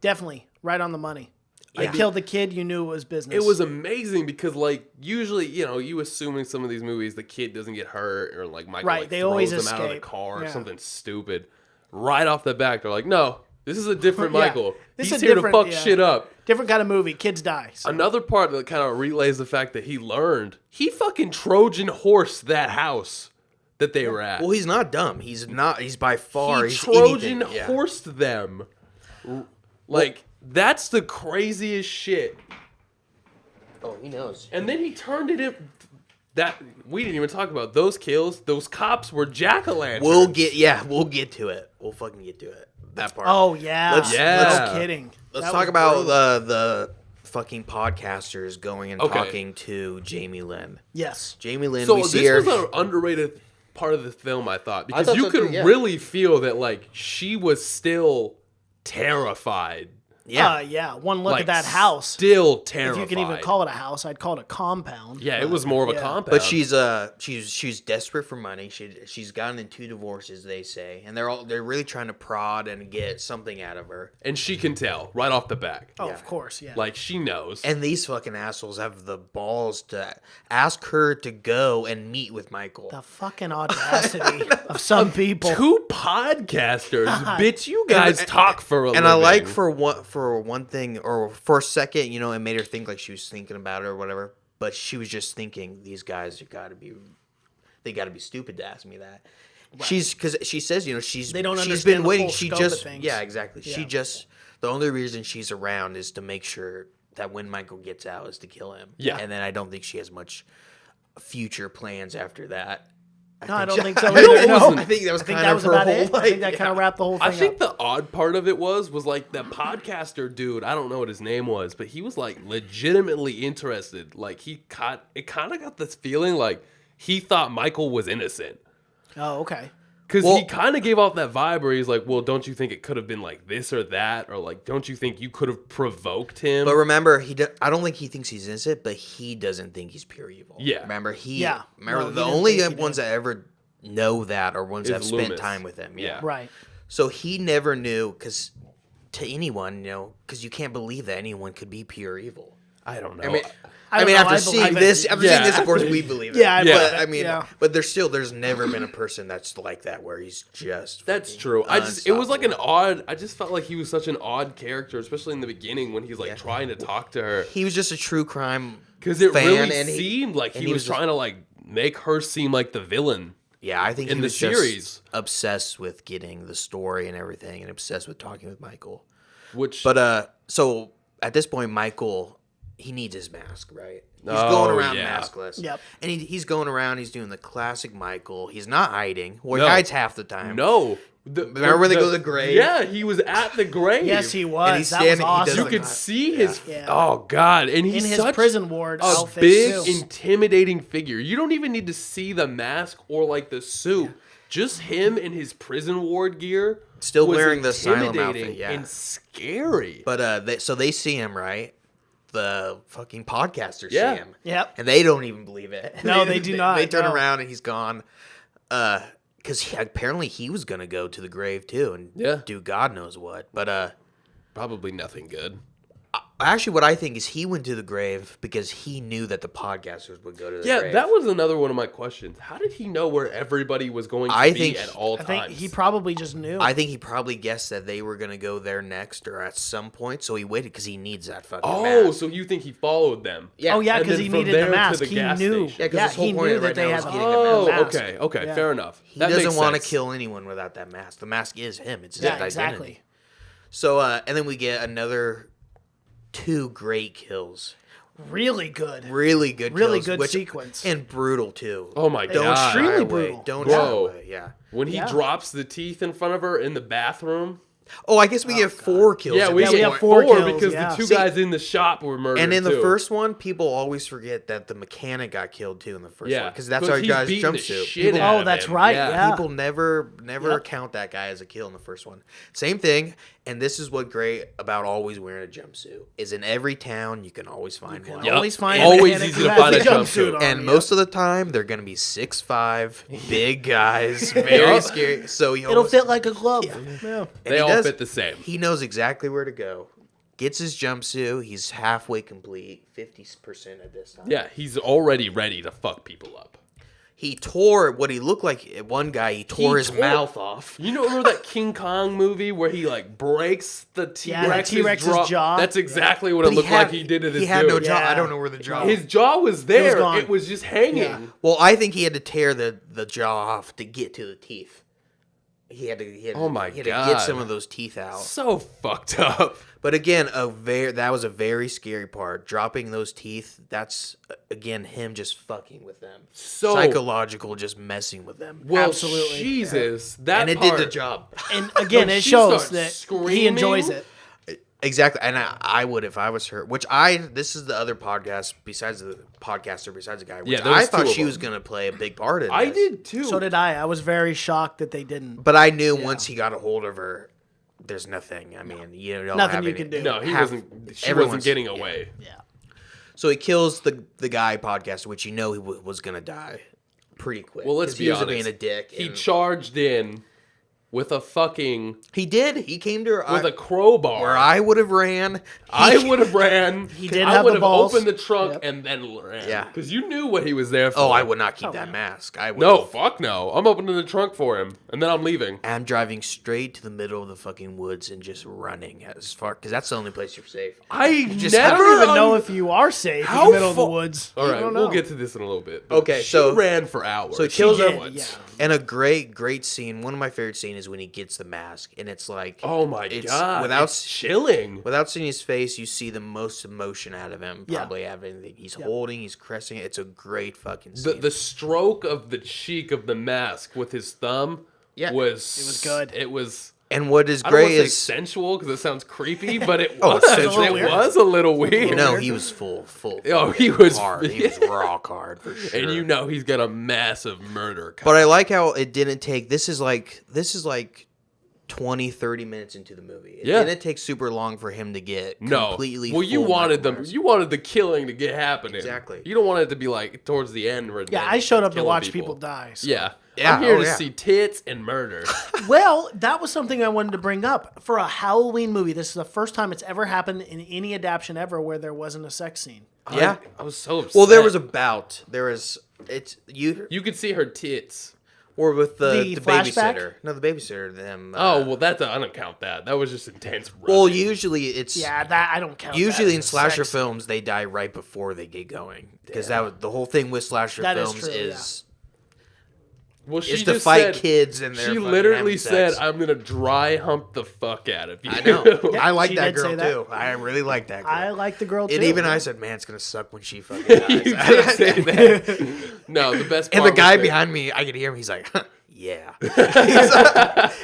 definitely right on the money. He killed the kid. You knew it was business. It was amazing because, like, usually, you know, you assume in some of these movies the kid doesn't get hurt or like Michael Right, like, they throws always him out of the escape. car or Yeah. something stupid. Right off the back, they're like, no, This is a different Yeah. Michael. This He's is a here to different- fuck yeah. shit up. Different kind of movie. Kids die. So. Another part that kind of relays the fact that he learned. He fucking Trojan horsed that house that they were at. Well, he's not dumb. He's not. He's by far. He he's Trojan anything. Yeah. horsed them. Like, that's the craziest shit. Oh, he knows. And then he turned it in. That we didn't even talk about those kills. Those cops were jack-o'-lanterns. We'll get to it. We'll fucking get to it. That part. Oh yeah. Let's- No kidding. Let's That talk was about brutal. the fucking podcasters going and Okay. talking to Jamie Lynn. Yes. Jamie Lynn, So we this see her. was an underrated part of the film, I thought, because thought you so could too, yeah. really feel that, like, she was still terrified. Yeah. Yeah. One look Like, at that house. Still terrified. If you can even call it a house, I'd call it a compound. Yeah, it was more of a Yeah. compound. But she's desperate for money. She's gotten in 2 divorces, they say, and they're really trying to prod and get something out of her. and she can tell right off the back. Oh, Yeah. of course. Yeah. Like, she knows. And these fucking assholes have the balls to ask her to go and meet with Michael. the fucking audacity of some people. Two podcasters, bitch. You guys talk for a living. And I like for one thing, or for a second, it made her think like she was thinking about it or whatever. But she was just thinking, these guys got to be stupid to ask me that. Right. Because she says, she's They don't she's understand been the waiting. full She scope of just things. yeah, exactly. Yeah. She just the only reason she's around is to make sure that when Michael gets out is to kill him. Yeah. And then I don't think she has much future plans after that. No, I don't think so know either. what was- No. I think that was I think kind that of was her about whole it. I life. think that kind of wrapped the whole thing I think up. the odd part of it was like the podcaster dude. I don't know what his name was, but he was like legitimately interested. Like it kind of got this feeling like he thought Michael was innocent. Oh, okay. Because Well- he kind of gave off that vibe where he's like, well, don't you think it could have been like this or that? Or like, don't you think you could have provoked him? But remember, I don't think he thinks he's innocent, but he doesn't think he's pure evil. Yeah. Remember, Yeah. No, he the didn't only think he ones that ever know that are ones that have Is spent Loomis. time with him. Yeah. Right. So he never knew, because to anyone, because you can't believe that anyone could be pure evil. I don't know. I mean, I don't know, after I seeing believe it. this, Yeah. of course, we believe it. Yeah, I Yeah. believe But it. I mean, Yeah. but there's never been a person that's like that where he's just. That's fucking true. It was like an unstoppable. odd. I just felt like he was such an odd character, especially in the beginning when he's like trying to talk to her. He was just a true crime. Because it fan, really and seemed like and he was just- trying to like make her seem like the villain. Yeah, I think in he the was just series. obsessed with getting the story and everything, and obsessed with talking with Michael. Which, But so at this point, Michael, he needs his mask, right? He's Oh, going around yeah. maskless. Yep. And he's going around. He's doing the classic Michael. He's not hiding. Well, No. he hides half the time. no. Remember when they go to the grave? Yeah, he was at the grave. Yes, he And was. he's That was standing- he does awesome. You like- could see his. Yeah. Oh God! And he's In his such prison ward a outfit, big, too. intimidating figure. You don't even need to see the mask or like the suit. Just him in his prison ward gear, Still was wearing the asylum intimidating outfit, yeah. and scary. But so they see him, right? The fucking podcasters Yeah. see him. Yep. And they don't even believe it. No, they do not, They turn no. around and he's gone. Because apparently he was gonna go to the grave too and Yeah. do God knows what. But Probably nothing good. actually, what I think is he went to the grave because he knew that the podcasters would go to the Yeah, grave. that was another one of my questions. How did he know where everybody was going to I be think- at all I think times? he probably just knew. I think he probably guessed that they were gonna go there next or at some point, so he waited because he needs that fucking Oh, mask. so you think he followed them? Yeah. Oh yeah, And because then he from needed there the to mask. the He gas knew. station. Yeah, 'cause Yeah, his whole he point knew right that they now had is the getting him Oh, mask. okay, Yeah. fair enough. He That doesn't makes want to sense. kill anyone without that mask. The mask is him. It's his Yeah, identity. exactly. So, and then we get another 2 great kills. Really good. Really good Really kills. good sequence. And brutal, too. Oh my Don't god! shy Extremely away. brutal. Don't Bro. shy away, yeah. When he Yeah. drops the teeth in front of her in the bathroom. Oh, I guess we get 4 kills. Yeah, at we this we get have point. four kills, because yeah. the two See- guys in the shop were murdered. And in the too. first one, people always forget that the mechanic got killed, too, in the first Yeah, one. Because that's but our he's guy's beating the jumpsuit. shit People, out Oh, of that's him. right. Yeah. people never Yep. count that guy as a kill in the first one. Same thing, and this is what great about always wearing a jumpsuit is in every town you can always find one. Yep. Always find Always a mechanic easy who to has find a jumpsuit jumpsuit. on, And yeah. most of the time, they're going to be 6'5", big guys, very Yup. scary. So he It'll almost, fit like a glove. Yeah. and They he all does- fit the same. He knows exactly where to go. Gets his jumpsuit. He's halfway complete, 50% at this time. Yeah, he's already ready to fuck people up. He tore what he looked like. One guy, he tore his mouth off. You know, remember that King Kong movie where he like breaks the T-Rex's jaw? That's exactly what it looked like he did to this dude. He had no jaw. I don't know where the jaw. His jaw was there. It was just hanging. Yeah. Well, I think he had to tear the jaw off to get to the teeth. He had to. Oh my God! To get some of those teeth out. So fucked up. But again, that was a very scary part. Dropping those teeth, that's, again, him just fucking with them. So psychological, just messing with them. Well, absolutely. Jesus. And it did the job. And again, it shows that he enjoys it. Exactly. And I would if I was her. This is the other podcast, besides the guy, which I thought she was going to play a big part in this. I did too. So did I. I was very shocked that they didn't. But I knew once he got a hold of her, there's nothing. I mean, you don't nothing have you can do. No, she wasn't getting away. Yeah. So he kills the guy podcaster, which he was going to die pretty quick. Well, let's be honest. Being a dick. He charged in with a fucking... He did. He came to her... With a crowbar. Where I would have ran. I would have ran. He did have the balls. I would have opened the trunk and then ran. Yeah. Because you knew what he was there for. Oh, I would not keep that mask. No, fuck no. I'm opening the trunk for him. And then I'm leaving. I'm driving straight to the middle of the fucking woods and just running as far... Because that's the only place you're safe. I don't even know if you are safe in the middle of the woods. All right, we'll get to this in a little bit. Okay, so... She ran for hours. So he kills her. Yeah. And a great scene. One of my favorite scenes is when he gets the mask. And it's like, oh my God, it's chilling. Without seeing his face, you see the most emotion out of him. Probably out of anything. He's holding, he's caressing it. It's a great fucking scene. The stroke of the cheek of the mask with his thumb was good. It was. And what is great I don't want to is say sensual because it sounds creepy, but it was. It was a little weird. No, he was full. Oh, he was hard. He was rock hard for sure. And you know he's got a massive murder. But I like how it didn't take. This is like 20, 30 minutes into the movie. It didn't take super long for him to get completely. Well, you wanted the killing to get happening. Exactly. You don't want it to be like towards the end. Where I showed up to watch people die. So. Yeah. I'm here to see tits and murder. Well, that was something I wanted to bring up. For a Halloween movie, this is the first time it's ever happened in any adaptation ever where there wasn't a sex scene. Yeah. I was so upset. Well, there was you could see her tits. Or with the babysitter. No, the babysitter. Them. I don't count that. That was just intense. Well, usually it's that I don't count. Usually in slasher films, they die right before they get going because that was the whole thing with slasher films is. Well, she to fight kids and she literally said, "I'm gonna dry hump the fuck out of you." I know. I like that girl too. I really like that girl. I like the girl too. And even I said, "Man, it's gonna suck when she fucking dies." You did say that. No, the best. And the guy behind me, I could hear him. He's like, "Yeah."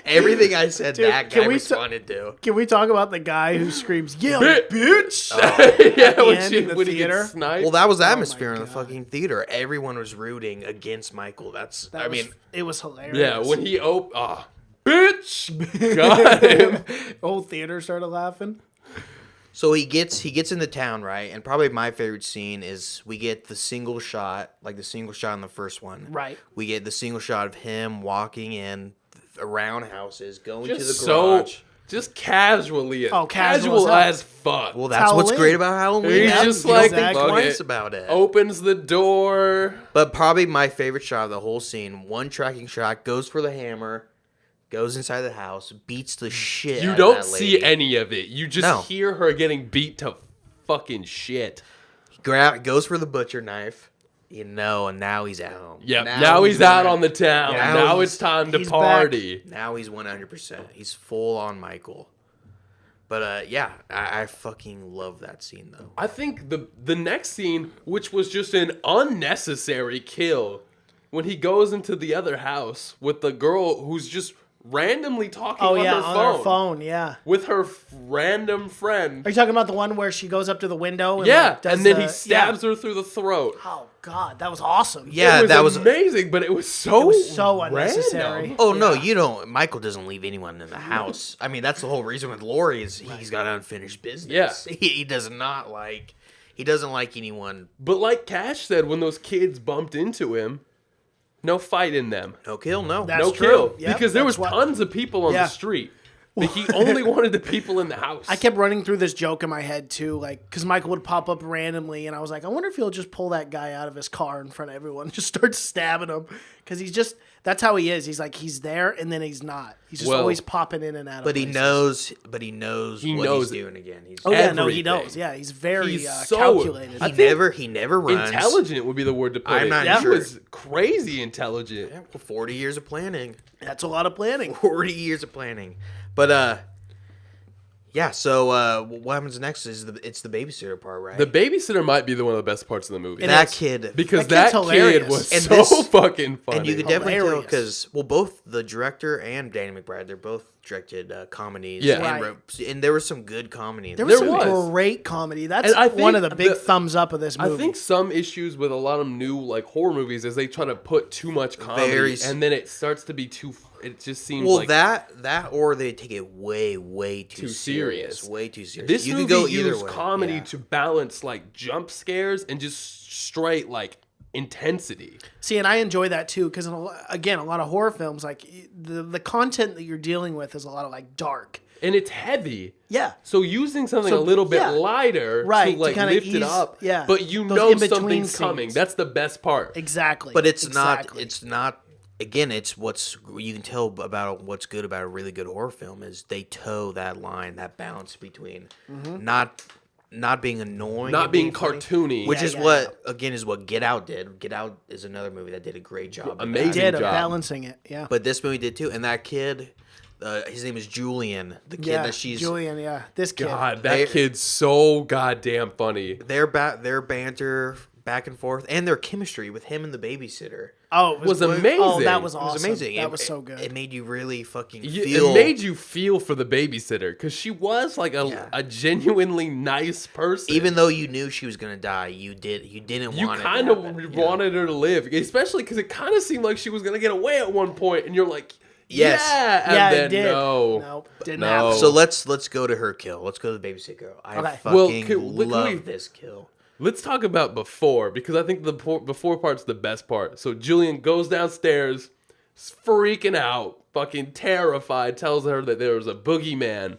Everything I said, that guy responded to. Can we talk about the guy who screams, "Yeah, bitch!" When he gets sniped. Well, that was the atmosphere in the fucking theater. Everyone was rooting against Michael. It was hilarious. Yeah, when he bitch, got him. The whole theater started laughing. So he gets into town, right? And probably my favorite scene is we get the single shot, like the single shot in the first one. Right. We get the single shot of him walking in around houses, going to the garage. Just casually. Casual as fuck. Well, that's what's great about Halloween. He's just like, think twice about it. Opens the door. But probably my favorite shot of the whole scene, one tracking shot, goes for the hammer, goes inside the house, beats the shit You out don't of that see lady. any of it. You just hear her getting beat to fucking shit. He goes for the butcher knife. And now he's at home. Yeah, now he's out on the town. Now it's time to party. Back. Now he's 100%. He's full on Michael. But I fucking love that scene though. I think the next scene, which was just an unnecessary kill, when he goes into the other house with the girl who's just randomly talking on her phone. With her random friend. Are you talking about the one where she goes up to the window? And and then he stabs her through the throat. Oh God, that was awesome. Yeah, that was amazing, but it was so unnecessary. Random. Oh no, you don't. Michael doesn't leave anyone in the house. I mean, that's the whole reason with Laurie is he's got unfinished business. Yeah, he does not like. He doesn't like anyone. But like Cash said, when those kids bumped into him. No fight in them. No kill, no. That's no true. kill. Yep, because there was tons of people on the street. Like, he only wanted the people in the house. I kept running through this joke in my head too, like, because Michael would pop up randomly, and I was like, I wonder if he'll just pull that guy out of his car in front of everyone, and just start stabbing him, because that's how he is. He's like, he's there and then he's not. He's just always popping in and out. But he knows what he's doing again. He everything. knows. Yeah, he's very He's so- calculated. he never runs. Intelligent would be the word to put I'm it. not He sure. was crazy intelligent. Yeah, well, 40 years of planning. That's a lot of planning. 40 years of planning. But yeah. So what happens next is it's the babysitter part, right? The babysitter might be one of the best parts of the movie. that kid, because That that kid's kid hilarious. was And so this- fucking funny. and you could definitely tell Hilarious. because both the director and Danny McBride, they're both directed comedies. Yeah. and, Right. and there was some good comedy. There was There some was. great comedy. That's And I think one of the big the- thumbs up of this movie. I think some issues with a lot of new like horror movies is they try to put too much comedy, and then it starts to be too. It just seems Well, like that or they take it way too serious. way too serious. this you movie could go either used way. comedy Yeah. to balance like jump scares and just straight like intensity. See, and I enjoy that too, because again, a lot of horror films, like the content that you're dealing with is a lot of like dark. And it's heavy. Yeah. So using something So, a little bit yeah. lighter Right, to to like kinda lift it ease- up. yeah, But you those know in-between something's coming. scenes. That's the best part. Exactly. But it's Exactly. not. It's not. Again, it's what's you can tell about what's good about a really good horror film is they toe that line, that balance between not being annoying, Not and being funny, cartoony. which Yeah, is yeah, what Get Out did. Get Out is another movie that did a great job. of that. Amazing did of job. balancing it. Yeah. But this movie did too, and that kid, his name is Julian. The kid yeah, that she's Julian. Yeah, this kid. God, They- that kid's so goddamn funny. their banter back and forth, and their chemistry with him and the babysitter. Oh, it Was amazing. Oh, that was It awesome. was amazing. That It- was so good. It made you really fucking It feel. made you feel for the babysitter because she was like a genuinely nice person. Even though you knew she was gonna die, you didn't you want it. kind to of happen. wanted her to live, especially because it kind of seemed like she was gonna get away at one point, and you're like, Yes. yeah, and yeah, then it did. no, Nope, didn't No. happen. So let's go to her kill. Let's go to the babysitter girl. I Okay. fucking Well, can love we- this kill. Let's talk about before, because I think the before part's the best part. So Julian goes downstairs, freaking out, fucking terrified, tells her that there was a boogeyman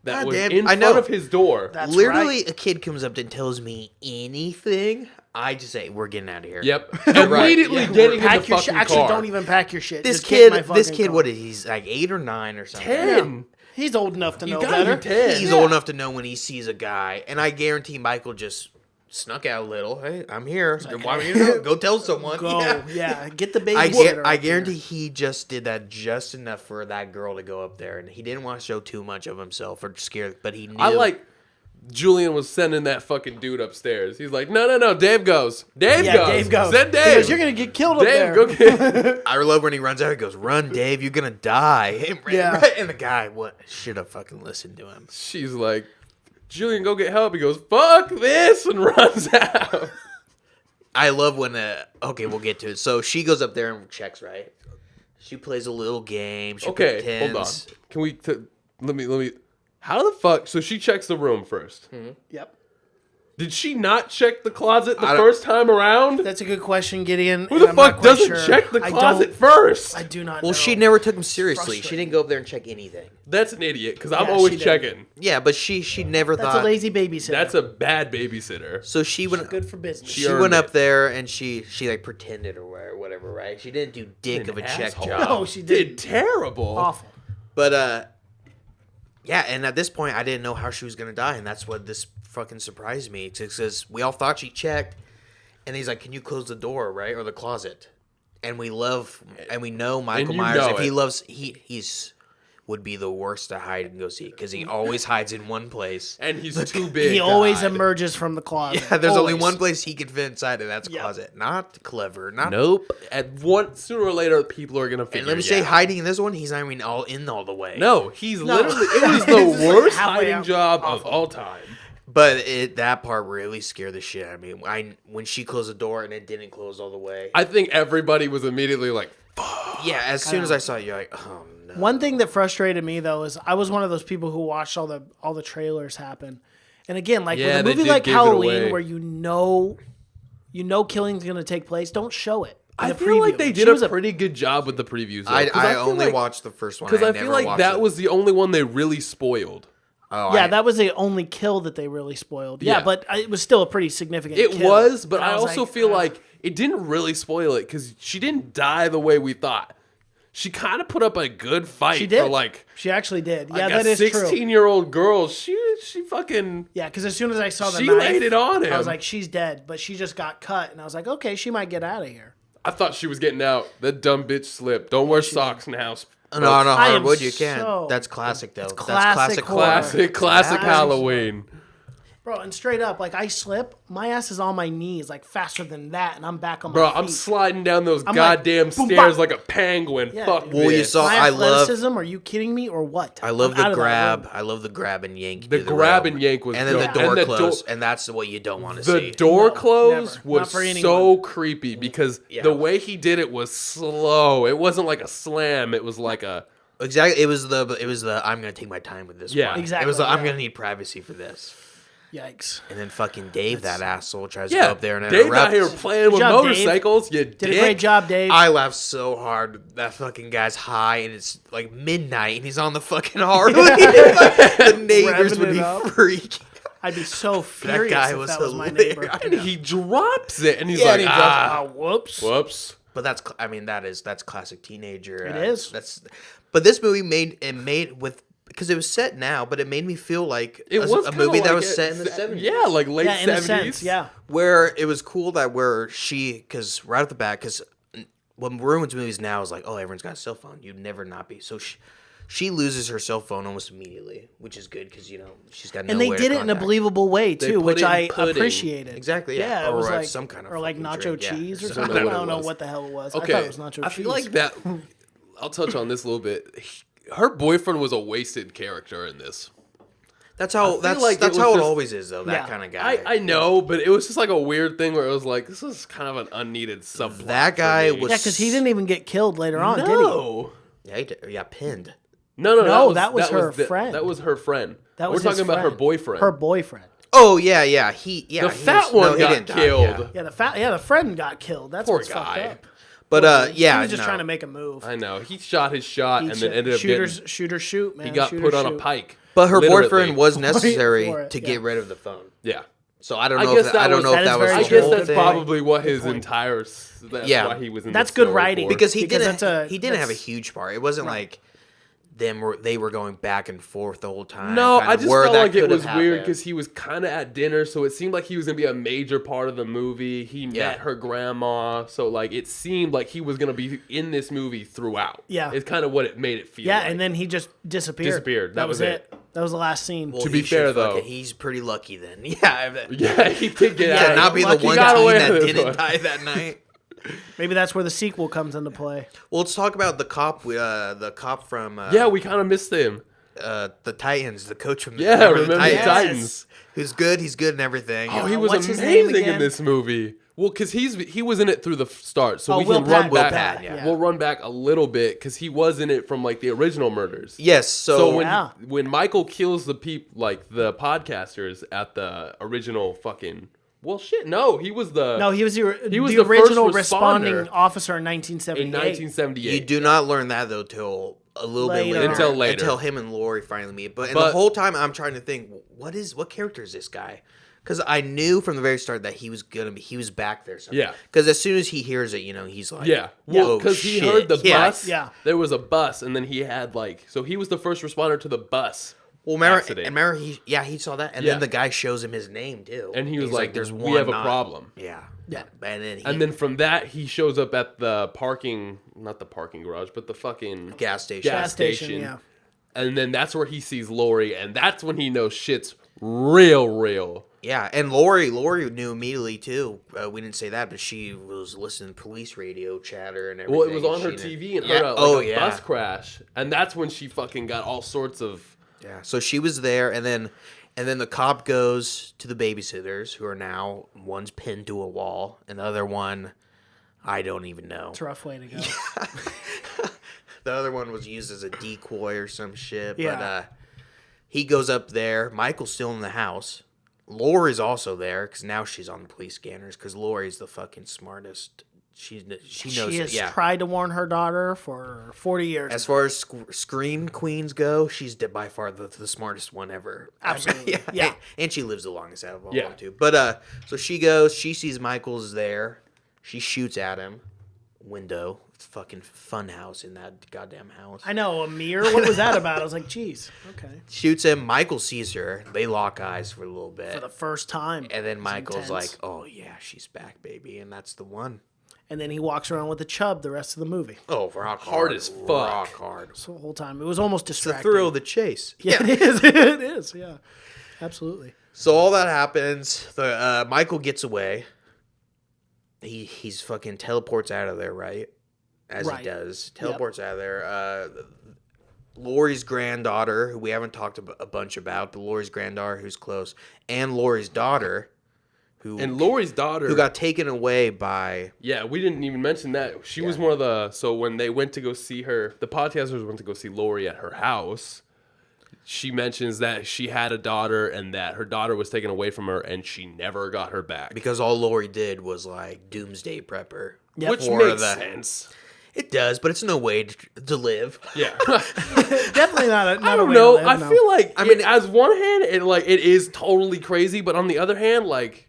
that God was damn, in I front know. of his door. That's Literally, right. a kid comes up and tells me anything. I just say, "We're getting out of here." Yep. Immediately getting in Pack the your fucking shit. car. Actually, don't even pack your shit. This Just get in my kid, this fucking kid, car. what is he's like 8 or 9 or something? 10. He's old enough to You know gotta better. be 10. He's old enough to know when he sees a guy, and I guarantee Michael just snuck out a little. Hey, I'm here. Why don't you know? Go tell someone. Go, Yeah. yeah. Get the I, babysitter. I up guarantee here. he just did that just enough for that girl to go up there, and he didn't want to show too much of himself or scare, but he knew. I like Julian was sending that fucking dude upstairs. He's like, no, Dave goes. Dave Yeah, goes. Dave goes. Send He Dave. goes, you're gonna get killed up Dave, there. go get. I love when he runs out. He goes, "Run, Dave! You're gonna die!" Yeah. And the guy, should have fucking listened to him. She's like, Julian, go get help. He goes, fuck this, and runs out. I love when okay, we'll get to it. So she goes up there and checks, right? She plays a little game. She Okay, pretends. hold on. Can we? Let me. How the fuck? So she checks the room first. Yep. Did she not check the closet the I don't- first time around? That's a good question, Gideon. Who and the I'm not fuck quite doesn't sure. check the I closet don't- first? I do not Well, know. she never took him seriously. She Frustrating. didn't go up there and check anything. That's an idiot, because I'm Yeah, always she did. checking. Yeah, but she never That's thought. a lazy babysitter. That's a bad babysitter. So she went. good for business. She She earned went it. up there and she like pretended or whatever, right? She didn't do dick An of a check asshole. job. No, she Did did terrible. awful. But yeah, and at this point I didn't know how she was gonna die, and that's what this fucking surprised me. Because we all thought she checked, and he's like, "Can you close the door, right, or the closet?" And we know Michael you Myers. know If he it. loves, he's would be the worst to hide and go seek because he always hides in one place. And he's too big. He always God. emerges from the closet. Yeah, there's only Always. one place he can fit inside, and that's Yep. closet. Not clever. Not Nope. Sooner or later, people are gonna figure. And let me it say, out. hiding in this one, he's not even all the way. No, he's No. literally. It was It's the just like worst halfway hiding out. job of Awful. all time. But that part really scared the shit out of me. When she closed the door and it didn't close all the way. I think everybody was immediately like, Yeah, as soon as I saw it, you're like, oh no. One thing that frustrated me though is I was one of those people who watched all the trailers happen, and again, like Yeah, with they a movie did like give it away. Halloween, where you know killing's gonna take place, don't show it. I the feel like preview. they She did a was pretty good job with the previews. Though, I feel only like, watched the first one. because I feel never like watched that it. was the only one they really spoiled. Oh, Yeah, that was the only kill that they really spoiled. Yeah, Yeah. but it was still a pretty significant It kill. was, but And I was also like, feel like it didn't really spoil it because she didn't die the way we thought. She kind of put up a good fight She did. for like She actually did. Yeah, like that a is true. 16-year-old girl. She fucking Yeah, because as soon as I saw the she knife, laid it on him. I was like, she's dead, but she just got cut, and I was like, okay, she might get out of here. I thought she was getting out. That dumb bitch slipped. Don't wear socks now. No, I am hardwood, you can't. so- That's classic, though. That's classic horror. Classic Yeah. Halloween. Bro, and straight up, like I slip, my ass is on my knees, like faster than that, and I'm back on Bro, my feet. I'm sliding down those I'm like, goddamn boom, stairs bop. like a penguin. Yeah, Fuck dude. Well, you this. saw- My I love- athleticism? Are you kidding me, or what? I love I'm the out of that grab. room. I love the grab and yank. The through grab room. and yank was and then good. the door And the closed, and that's what you don't want to The see. door No, close never. was Not for so anyone. creepy because Yeah. the way he did it was slow. It wasn't like a slam. It was like a Exactly. It was the. I'm gonna take my time with this. Yeah. one. Exactly, It was the, I'm yeah. gonna need privacy for this. Yikes. And then fucking Dave, that asshole, tries to yeah. go up there and Dave interrupt. out here playing with job, Dave. motorcycles. You Did a great job, Dave. I laughed so hard. That fucking guy's high, and it's like midnight, and he's on the fucking Harley. The neighbors Revving would it be up. freaking. I'd be so That furious guy if was that was my hilarious. neighbor. And he drops it, and he's Yeah, like, and he drops whoops. whoops. But that's, I mean, that's classic teenager. It is. That's, but this movie made with because it was set now, but it made me feel like It was a kinda movie that like was set in the 70s. Yeah, like late Yeah, in a 70s. sense, yeah. Where it was cool that because right off the bat, because what ruins movies now is like, oh, everyone's got a cell phone. You'd never not be. So she loses her cell phone almost immediately, which is good because, she's got no And they way to did it in a contact. believable way They too, put which it in I pudding. appreciated. Exactly, yeah. it was Or like some kind of or like fucking nacho drink, yeah. cheese or I something. don't know I what don't it know was. what the hell it was. Okay, I thought it was nacho cheese. I feel like that. I'll touch on this a little bit. Her boyfriend was a wasted character in this. That's how feel that's like that's it was how it just- always is though. That Yeah. kind of guy. I know, but it was just like a weird thing where it was like, this is kind of an unneeded subplot. That guy for me. was- Yeah, because he didn't even get killed later on, did he? No. Yeah, he got pinned. No, that was her the- friend. That was her friend. That was We're his talking about her friend. boyfriend. Her boyfriend. Oh yeah. the he fat was- one he got didn't die, killed. yeah. Yeah, the friend got killed. That's Poor what's fucked guy. up. But He yeah, was just no. trying to make a move. I know. He shot his shot and then ended up getting. Shoot, man. He got Shoot put or on a shoot. pike. But her Literally. boyfriend was necessary for it, to yeah. get rid of the phone. Yeah. So I don't I know. guess If that I don't was- know if that that is was. very I the true. guess whole that's thing. probably what his point. entire. That's Yeah. why he was in. That's the good snowboard. writing. because he Because didn't. He didn't have a that's- huge part. It wasn't like they were going back and forth the whole time. No, kind I of just where felt that like it could have was weird happened. because he was kind of at dinner, so it seemed like he was gonna be a major part of the movie. He met her grandma, so like it seemed like he was gonna be in this movie throughout. Yeah. It's kind of what it made it feel. Yeah, like. and then he just disappeared. Disappeared. That was it. That was the last scene. Well, To he be fair, should though- fucking- he's pretty lucky then. Yeah. yeah, he did get Yeah, out. not be the Lucky one got team away that with this didn't one. die that night. Maybe that's where the sequel comes into play. Well, let's talk about the cop. The cop from Yeah, we kind of missed him. the Titans, the coach from Yeah, remember the Yes. Titans? Who's good. He's good and everything. Oh, he was what's his name amazing in again? this movie. Well, because he was in it through the start, so Oh, we Will can run Patton, back. Will Patton, yeah. We'll run back a little bit because he was in it from like the original murders. Yes. So So, when Yeah. when Michael kills the the podcasters at the original fucking he was the No, he was the was the original first responding responder officer in in 1978. 1978. you do not learn that though till a little Later. bit later. Until later. Until him and Laurie finally meet. But the But- whole time I'm trying to think, what character is this guy? Because I knew from the very start that he was back there. Somewhere. Yeah. Because as soon as he hears it, he's like, Yeah, Yeah. well, because he heard the bus. Yeah. There was a bus, and then he had so he was the first responder to the bus. Well, remember accident. he saw that, and Yeah. then the guy shows him his name too, And he was He's like, "There's we one have a not-" problem. Yeah, Yeah. and And then from that, he shows up at the not the parking garage, but the fucking gas station. gas station. yeah. And then that's where he sees Laurie, and that's when he knows shit's real. Yeah, and Laurie knew immediately too. We didn't say that, but she was listening to police radio chatter and everything. Well, it was on her She TV and yeah. heard a yeah. bus crash, and that's when she fucking got all sorts of. Yeah, so she was there, and then the cop goes to the babysitters, who are now one's pinned to a wall, and the other one, I don't even know. It's a rough way to go. The other one was used as a decoy or some shit. Yeah. But he goes up there. Michael's still in the house. Laurie's also there because now she's on the police scanners because Laurie's the fucking smartest she knows. She has Yeah. tried to warn her daughter for 40 years. As far as screen queens go, she's by far the smartest one ever. Absolutely. Yeah. And she lives the longest out of all Yeah. of them, too. But, so she goes, she sees Michael's there. She shoots at him. Window. Fucking fun house in that goddamn house. I know, a mirror? What was that about? I was like, geez, okay. Shoots him. Michael sees her. They lock eyes for a little bit. For the first time. And then It's Michael's like, intense. oh, yeah, she's back, baby. And that's the one. And then he walks around with the chub the rest of the movie. Oh, rock Hard hard. as fuck. Rock hard. So the whole time. It was almost The distracting. thrill of the chase. Yeah, it is. It is, yeah. Absolutely. So all that happens. The Michael gets away. He's fucking teleports out of there, right? As Right. he does. Teleports out of there. Laurie's granddaughter, who we haven't talked a bunch about, but Laurie's granddaughter who's close, and Laurie's daughter, And Laurie's daughter, who got taken away by... yeah, we didn't even mention that. She was one of the, so when they went to go see her, the podcasters went to go see Laurie at her house. She mentions that she had a daughter and that her daughter was taken away from her and she never got her back. Because all Laurie did was, like, doomsday prepper. Yep. Which For makes the- sense. It does, but it's no way to live. Yeah. Definitely not a I not a don't way to know. live, I no. feel like, I mean, as one hand, it is totally crazy, but on the other hand, like,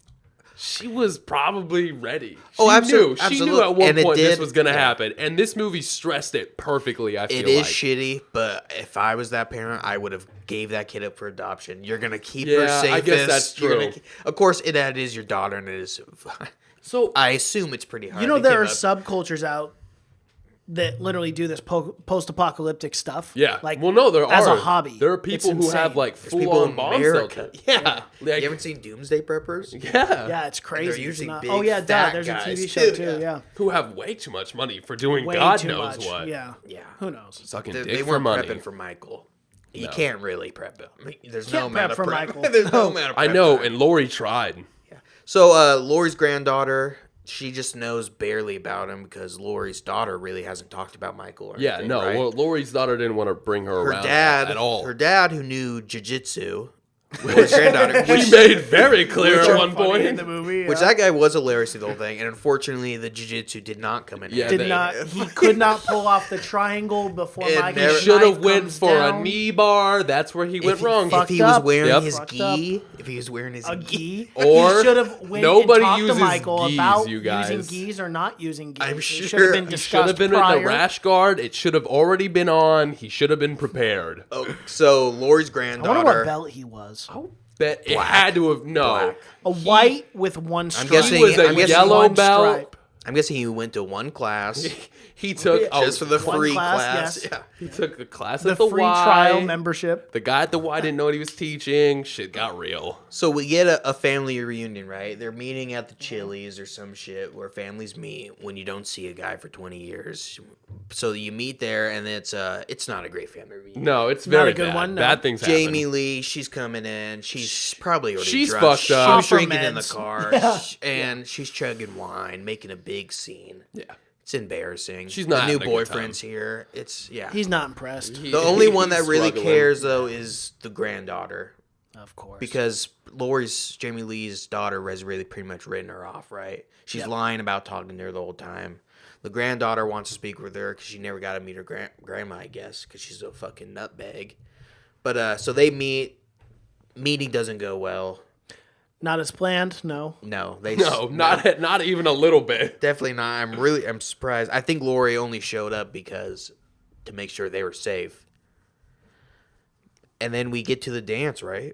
she was probably ready. She knew. She knew at one And it point this did- was going to yeah. happen. And this movie stressed it perfectly, I feel It like. is shitty, but if I was that parent, I would have gave that kid up for adoption. You're gonna keep her Yeah, safest. I guess that's You're true. of course, it is your daughter, and it is. So, I assume it's pretty hard. You know, to there are give up. subcultures out that literally do this post-apocalyptic stuff. yeah. Like, well, no, there are. as a hobby. There are It's people who have, insane. like, There's people full-on in bomb America. shelters. Yeah, Like, you haven't seen Doomsday Preppers? yeah. Yeah, it's crazy. They're It's usually not- big, oh, yeah, duh. fat There's a guys, TV show, too, too, yeah. Who have way too much money for doing Way God too knows much. what. Yeah. Yeah. Who knows? Sucking They dick for weren't money. prepping for Michael. You No. can't really prep him. I mean, there's Can't no amount prep of for prep. Michael. There's no amount of I prep know, time. and Laurie tried. So Laurie's granddaughter, she just knows barely about him because Laurie's daughter really hasn't talked about Michael. Or Yeah, anything, no. right? Well, Laurie's daughter didn't want to bring her, her around dad at all. Her dad, who knew jiu-jitsu, Laurie's granddaughter, She which, made very clear Which at are one funny point. in the movie. which yeah. that guy was hilarious through the whole thing, and unfortunately, the jiu-jitsu did not come in. Yeah, handy. did not. He could not pull off the triangle before It Michael's never- knife Should have went comes for down. a knee bar. That's where he went he wrong. If fucked he was up. wearing Yep. his Fucked gi, if he was wearing his A gi, gi, Or he should have went nobody and talked uses to Michael gis, about you guys. using gis or not using gis. I'm It should sure- have been he He discussed should have been prior. in the rash guard. It should have already been on. He should have been prepared. oh, so Laurie's I granddaughter. wonder what belt he was. Bet it Black. had to have no. Black. A white with one stripe. guessing- He was a I'm guessing yellow one belt. stripe. I'm guessing he went to one class He took just for the one free class, class. yes. Yeah. He took a class The at the free Y. trial membership. The guy at the Y didn't know what he was teaching. Shit got real. So we get a family reunion, right? They're meeting at the Chili's or some shit where families meet when you don't see a guy for 20 years. So you meet there, and it's not a great family reunion. No, it's Not a very good bad. one, no. Bad things Jamie happen. Lee, she's coming in. She's probably already She's drunk. fucked up. She was Off her drinking in the meds. car, Yeah. and she's chugging wine, making a big scene. Yeah. It's embarrassing. She's the not new having a good boyfriend's here. It's He's not impressed. He- the only one that he's really struggling. cares though is the granddaughter. Of course. Because Jamie Lee's daughter has really pretty much written her off, right? She's lying about talking to her the whole time. The granddaughter wants to speak with her because she never got to meet her grandma, I guess, because she's a fucking nutbag. But so they meet. Meeting doesn't go well. Not as planned, no. No, they No, not even a little bit. definitely not. I'm surprised. I think Laurie only showed up because to make sure they were safe. And then we get to the dance, right?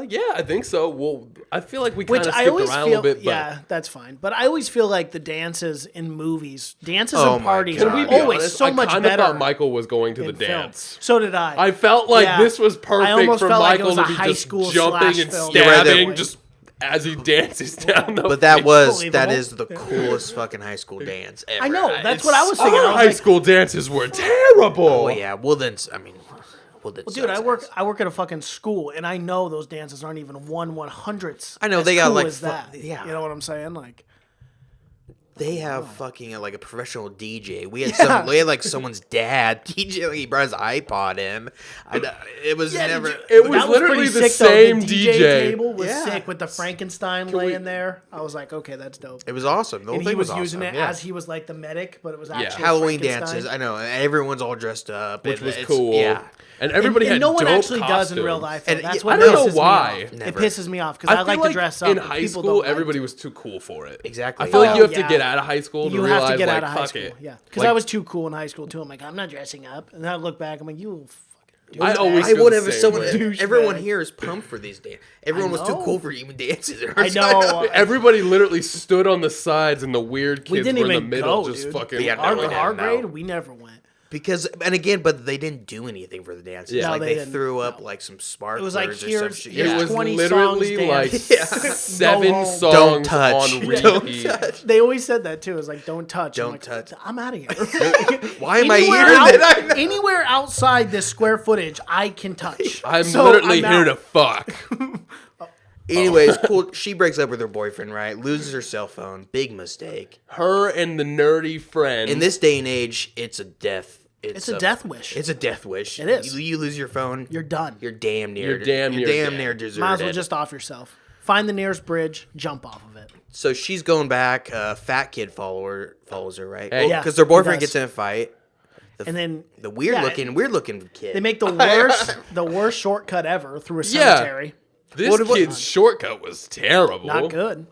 Yeah, I think so. Well, I feel like we kind Which of I skipped always around feel, a little bit, but yeah, that's fine. But I always feel like the dances in movies, dances Oh and my parties God. are Can we be always honest? so I much kind better. of thought Michael was going to the in film. dance. So did I. I felt like Yeah. this was I perfect almost for felt like it Michael was to a be high just school jumping slash and film. You're right there. stabbing just as he dances down the But that Believable. is the coolest fucking high school dance ever. I know. That's what I was thinking. Our I was high like, school dances were terrible. Oh yeah. Well then, I mean, dude, I work at a fucking school, and I know those dances aren't even 1/100th. I know, as they got, cool like, as that. yeah. You know what I'm saying? Like, They have fucking like a professional DJ. We had we had like someone's dad DJ. Like, he brought his iPod in. It was never. It was That literally pretty the sick, though. same The DJ. table was Yeah. sick with the Frankenstein laying there. I was like, okay, that's dope. It was awesome. The whole And thing he was awesome. using it yeah. as he was like the medic, but it was actually Halloween Frankenstein. dances. I know. And everyone's all dressed up, Which was it's- cool. Yeah. And everybody and had no one dope actually does in real costumes. life. Though. And That's I what don't know pisses me why. off. Never. It pisses me off because I feel like to dress up. In but high people school, don't everybody like was too cool for it. Exactly. I feel like you have yeah. to get out of high school to You realize, have to get like, out of high fuck school. it. Yeah, because Like, I was too cool in high school too. I'm like, I'm not dressing up, and then I look back, I'm like, you fucking. I always I feel would the have same someone. way. Douchebag. Everyone here is pumped for these dances. Everyone was too know. cool for even dances. I know. Everybody literally stood on the sides, and the weird We kids didn't were in even the middle, go, just dude. fucking. Yeah, Our, no, we our didn't, grade, no. we never went. Because and again, but they didn't do anything for the dances. Yeah. No, Like they they didn't. threw up No. like some sparklers was like, or some here's- shit. here's It Yeah. was 20 literally songs like dance. 7 home. songs Don't touch. on Don't repeat. They always said that too. It's like, don't touch. Don't I'm like, touch. I'm out of here. Why am I Anywhere here? out- That I know? Anywhere outside this square footage, I can touch. I'm So literally I'm here out. to fuck. Anyways, cool. She breaks up with her boyfriend, right? Loses her cell phone. Big mistake. Her and the nerdy friend. In this day and age, it's a death. It's a death wish. It's a death wish. It is. You lose your phone. You're done. You're damn near. You're damn near dead. near deserted. Might as well just off yourself. Find the nearest bridge, jump off of it. So she's going back. Fat kid follows her, right? Hey. Yeah, Because their boyfriend he does. gets in a fight. And then The weird looking kid. they make the worst shortcut ever through a Yeah. cemetery. This kid's shortcut was terrible. Not good.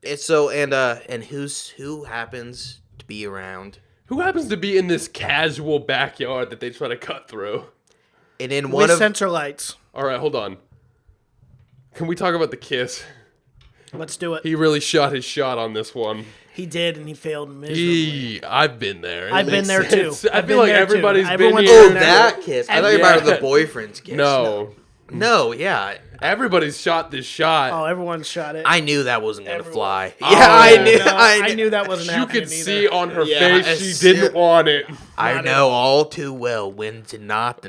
It's so and who happens to be around? Who happens to be in this casual backyard that they try to cut through? And in With one of sensor lights. All right, hold on. Can we talk about the kiss? Let's do it. He really shot his shot on this one. He did, and he failed miserably. I've been there. It I've been makes there too. sense. I I've feel been like there too. everybody's been Everyone's here. oh been there. that kiss. I thought you were about the boyfriend's kiss. No, yeah. Everybody's shot this shot. Oh, everyone shot it. I knew that wasn't going to fly. Oh, Yeah, I knew. No, I I knew that wasn't you happening could either. see on her Yeah, face as she didn't soon- want it. I know all too well when to not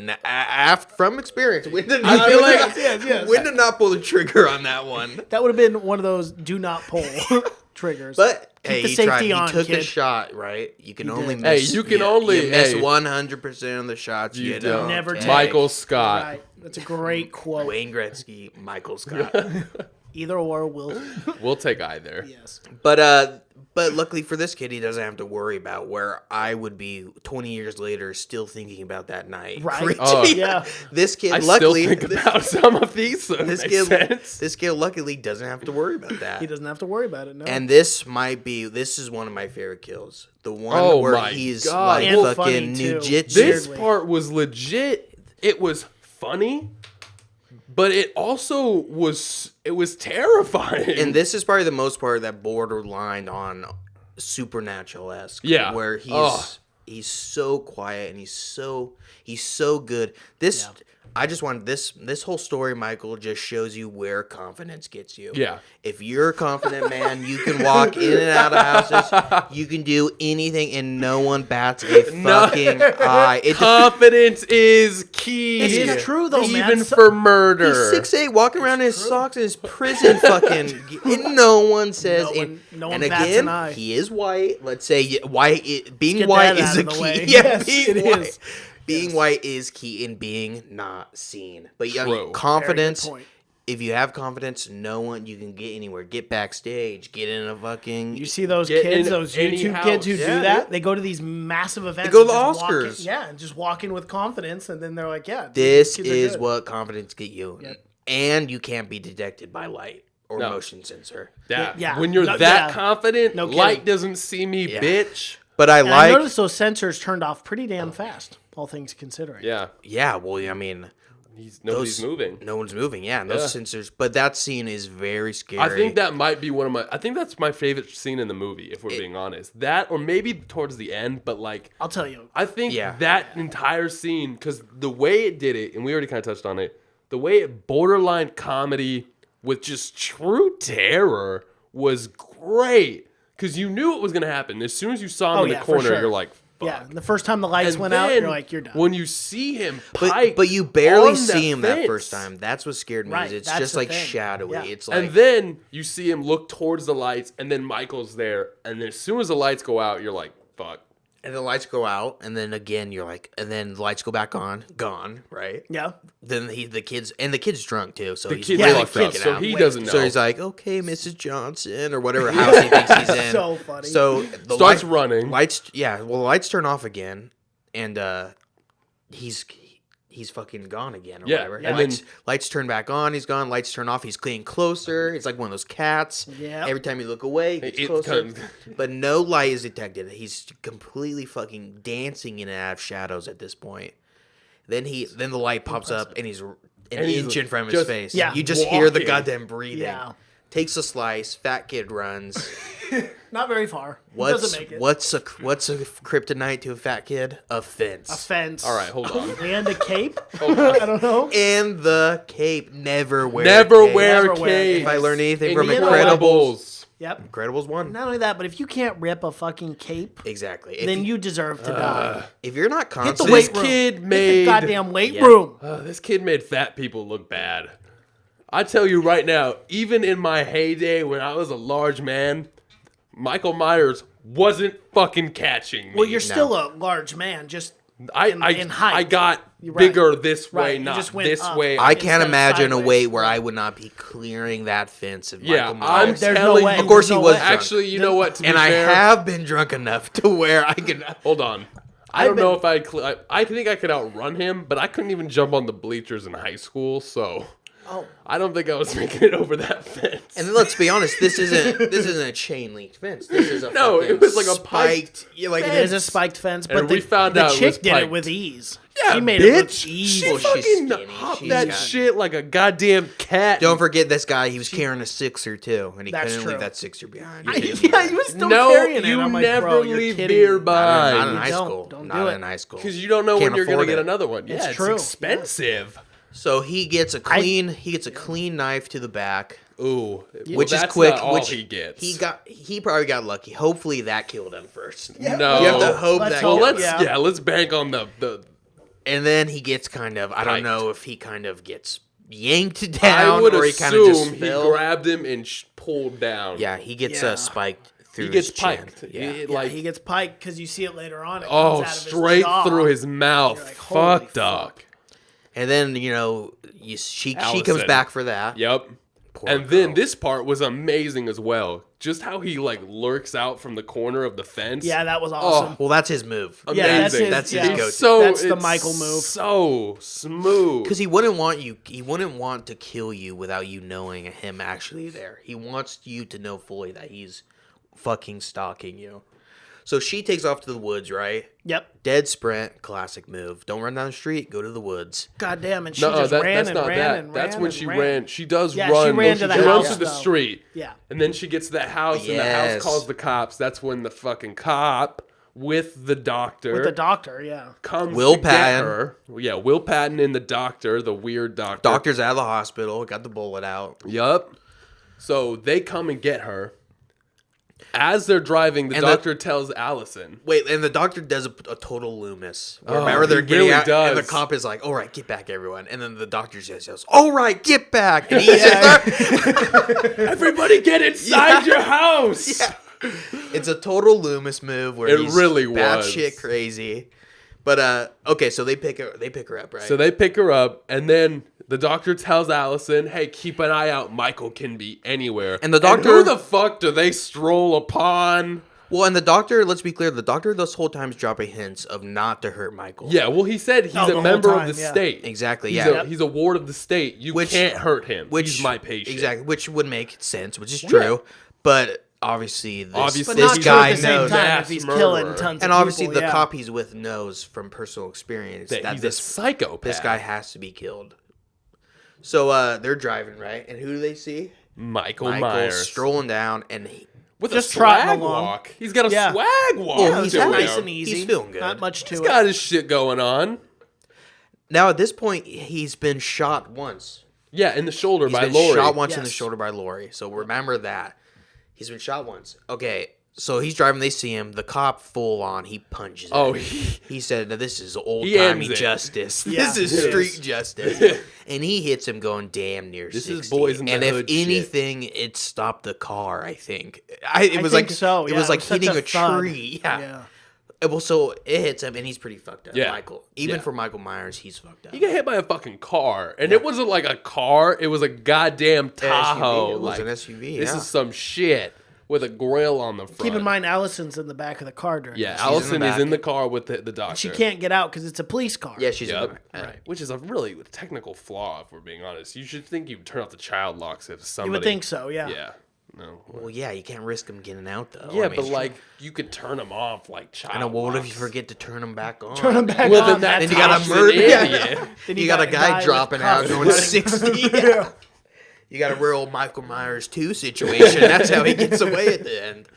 from experience when to not, feel like- yes. when to not pull the trigger on that one. That would have been one of those do not pull triggers. But Keep hey, the he safety tried. on, He took kid. a shot, right? You can only did. miss. Hey, you can only- miss hey. 100% of the shots You you don't. Never take. Michael Scott. Right. That's a great quote. Wayne Gretzky, Michael Scott. Either or will. We'll take either. Yes. But luckily for this kid, he doesn't have to worry about where I would be 20 years later, still thinking about that night. Right. Crazy. Oh. Yeah. This kid, I luckily, still think about some of these. So this makes kid, sense. this kid, luckily doesn't have to worry about that. He doesn't have to worry about it. No. And this is one of my favorite kills. The one Oh where my he's God. like And fucking funny, too. nujitsu. This Weirdly. part was legit. It was funny, but it also was terrifying. And this is probably the most part that borderline on supernatural-esque. Yeah. Where he's so quiet and he's so good. This I just want this whole story, Michael, just shows you where confidence gets you. Yeah. If you're a confident man, you can walk in and out of houses. You can do anything, and no one bats a fucking eye. Confidence is key. It's true, though, man. even for murder. He's 6'8", walking around in his socks in his prison fucking, and no one says. No one and bats again, an eye. he is white. Let's say being get white that is out a of the key. way. Yeah, Yes, being it white. is. Being white is key in being not seen. But yeah, True. confidence. Very good point. If you have confidence, no one you can get anywhere. Get backstage. Get in a fucking. You see those Get kids, in those any YouTube kids who house. do Yeah, that? dude. They go to these massive events. go to and the just walk in- Oscars. yeah, and just walk in with confidence, and then they're like, "Yeah, This these kids are is good. what confidence get you, Yep. and you can't be detected by light or No. motion sensor. Yeah. When you're that yeah. confident, No light kidding. doesn't see me, Yeah. bitch. But I And like. I noticed those sensors turned off pretty damn fast, all things considering. Yeah. Yeah, well, I mean, Nobody's moving. No one's moving. Yeah, and those sensors. But that scene is very scary. I think that might be I think that's my favorite scene in the movie, if we're being honest. That, or maybe towards the end, but like, I'll tell you. I think Yeah. that entire scene, because the way it did it, and we already kind of touched on it, the way it borderline comedy with just true terror was great. Because you knew it was going to happen. As soon as you saw him Oh, in the yeah, for corner, sure. you're like, fuck. Yeah, the first time the lights And went out, then you're like, you're done. When you see him pike But you barely on see him that fence. first time. That's what scared me. Right, Is it's that's just the like thing. shadowy. Yeah. It's like And then you see him look towards the lights, and then Michael's there. And then as soon as the lights go out, you're like, fuck. and the lights go out, and then again you're like, and then the lights go back on, gone, right? Yeah. Then the kid's drunk too, so he's Kid's really fucked up, freaking so out. he doesn't know. So he's like, okay, Mrs. Johnson, or whatever house he thinks he's in. So funny. So the Starts running. Lights, yeah. Well, the lights turn off again, and he's fucking gone again, or Yeah, whatever. and Lights turn back on. He's gone. Lights turn off. He's getting closer. It's like one of those cats. Yeah. Every time you look away, it's It closer. comes- But no light is detected. He's completely fucking dancing in and out of shadows at this point. Then the light pops up, and he's an he's inch in front of his just face. Yeah. You just hear the walking. goddamn breathing. Yeah. Takes a slice. Fat kid runs. Not very far. He What's doesn't make it. what's a kryptonite to a fat kid? A fence. A fence. All right, hold on. And a cape? I don't know. And the cape. Never wear. Never a cape. wear Never a wear a cape. cape. If I learn anything from Incredibles. Incredibles, Yep. Incredibles 1. Not only that, but if you can't rip a fucking cape, Exactly. If then you deserve to die. if you're not Hit the constant, weight This room. kid Hit made- the goddamn weight Yeah. room. This kid made fat people look bad. I tell you right now, even in my heyday when I was a large man, Michael Myers wasn't fucking catching me. Well, you're still a large man, just in height. I got You're right. bigger this way, Right, you not just went this up. way. I instead can't of imagine a sideways. way where I would not be clearing that fence of yeah, Michael I'm Myers. There's no telling way. you. Of course There's he no was way. drunk. Actually, you know what? To And be I fair, have been drunk enough to where I can. Hold on. I don't know if I think I could outrun him, but I couldn't even jump on the bleachers in high school, so Oh, I don't think I was making it over that fence. And then let's be honest, this isn't a chain link fence. This is a No, fucking it was like a spiked. Yeah, like it is a spiked fence, but we found the out it chick was did it piked. with ease. Yeah, she made it look bitch. easy. She Well, she's fucking skinny. hopped She's that got- shit like a goddamn cat. Don't forget this guy. He was carrying a sixer too, and he That's couldn't true. leave that sixer behind. Yeah, he was still No, carrying it. you I'm like, never bro, you're leave kidding beer me. behind. Not in high don't. school. Don't do Not it. in high school. Because you don't know Can't when you're gonna afford get it. another one. Yeah, it's true. expensive. So he gets a clean knife to the back, Ooh, which is that's quick. Not all Which he gets. he probably got lucky. Hopefully that killed him first. No, You have to hope Let's that. hope. killed Well, him. Yeah. let's bank on the. And then he gets kind of. I don't Piked. know if he kind of gets yanked I down would or he kind of just assume he fell. grabbed him and pulled down. Yeah, he gets Yeah. spiked through. he gets his chin. piked. Yeah. It, Yeah, like he gets piked because you see it later on. It oh, comes out of his straight jaw. through his mouth. You're like, holy Fucked up. And then she comes Allison. back for that. Yep. Poor And then girl. this part was amazing as well. Just how he like lurks out from the corner of the fence. Yeah, that was awesome. Well, that's his move. Amazing. Yeah, that's his- That's his yeah. go-to. So That's the it's Michael move. So smooth. Because he wouldn't want you. He wouldn't want to kill you without you knowing him actually there. He wants you to know fully that he's fucking stalking you. So she takes off to the woods, right? Yep. Dead sprint, classic move. Don't run down the street. Go to the woods. God damn, and she No, just ran that's and not ran that. and That's ran when and she ran. ran. She does Yeah, she run. ran She to the runs house, to the though. street. Yeah. And then she gets to that house, and the Yes. house calls the cops. That's when the fucking cop with the doctor With the doctor, yeah. comes Will to get Patton. her. Yeah, Will Patton and the doctor, the weird doctor. Doctor's out of the hospital. Got the bullet out. Yup. So they come and get her. As they're driving, the And doctor tells Allison. Wait, and the doctor does a total Loomis. Oh, Remember, they're he getting really out, and the does. cop is like, "All right, get back, everyone." And then the doctor just yells, "All right, get back!" And he's Everybody get inside your house. Yeah. It's a total Loomis move where It he's really was. batshit crazy. But okay, so they pick her up, right? So they pick her up, and then the doctor tells Allison, "Hey, keep an eye out. Michael can be anywhere." And the doctor- who the fuck do they stroll upon? well, and the doctor, let's be clear, the doctor this whole time is dropping hints of not to hurt Michael. Yeah, well, he said he's Oh, the a whole member time, of the yeah. state. Exactly. He's Yeah. he's a ward of the state. You can't hurt him. He's my patient. Exactly, which would make sense, which is true. But obviously, But this not this true guy at the same knows. time mass if he's murderer. killing tons And of obviously, people, the yeah. cop he's with knows from personal experience That that he's this a psychopath. this guy has to be killed. So they're driving, right? And who do they see? Michael Michael Myers strolling down, and with just a trotting swag along. walk. He's got a Yeah. swag walk. Well, He's he's to nice him. and easy. He's feeling good. Not much to He's it. got his shit going on. now at this point he's been shot once. Yeah, in the shoulder He's by been Laurie. shot once in the Yes. shoulder by Laurie. So remember that. He's been shot once. Okay, So he's driving. They see him. The cop full on. He punches. Oh, him. He said, "No, this is old He timey ends it. justice. Yeah, this is it street justice." And he hits him going damn near This 60. is boys in the and if hood shit. anything, it stopped the car. I think. It was think like so. It Yeah, was like such hitting a thud. tree. Yeah. Well, so it hits him, and he's pretty fucked up. Yeah. Michael. Even Yeah. for Michael Myers, he's fucked up. He got hit by a fucking car, and it wasn't like a car; it was a goddamn Tahoe. It was like an SUV. this yeah. is some shit with a grill on the front. Keep in mind, Allison's in the back of the car during yeah, this. Allison is back. in the car with the doctor. She can't get out because it's a police car. Yeah, she's in Yep, the right. Which is a really technical flaw, if we're being honest. You should think you'd turn off the child locks if somebody. You would think so, yeah. Yeah. No. Well, yeah, you can't risk him getting out though. Yeah, I mean, but like you could turn them off like child. I know. Well, what if you locks. forget to turn them back on? Turn 'em back Well, on. then Then you got that's a murder. an idiot. Then You got a guy with dropping out cuffs going running. 60. Yeah. You got a real Michael Myers 2 situation. That's how he gets away at the end.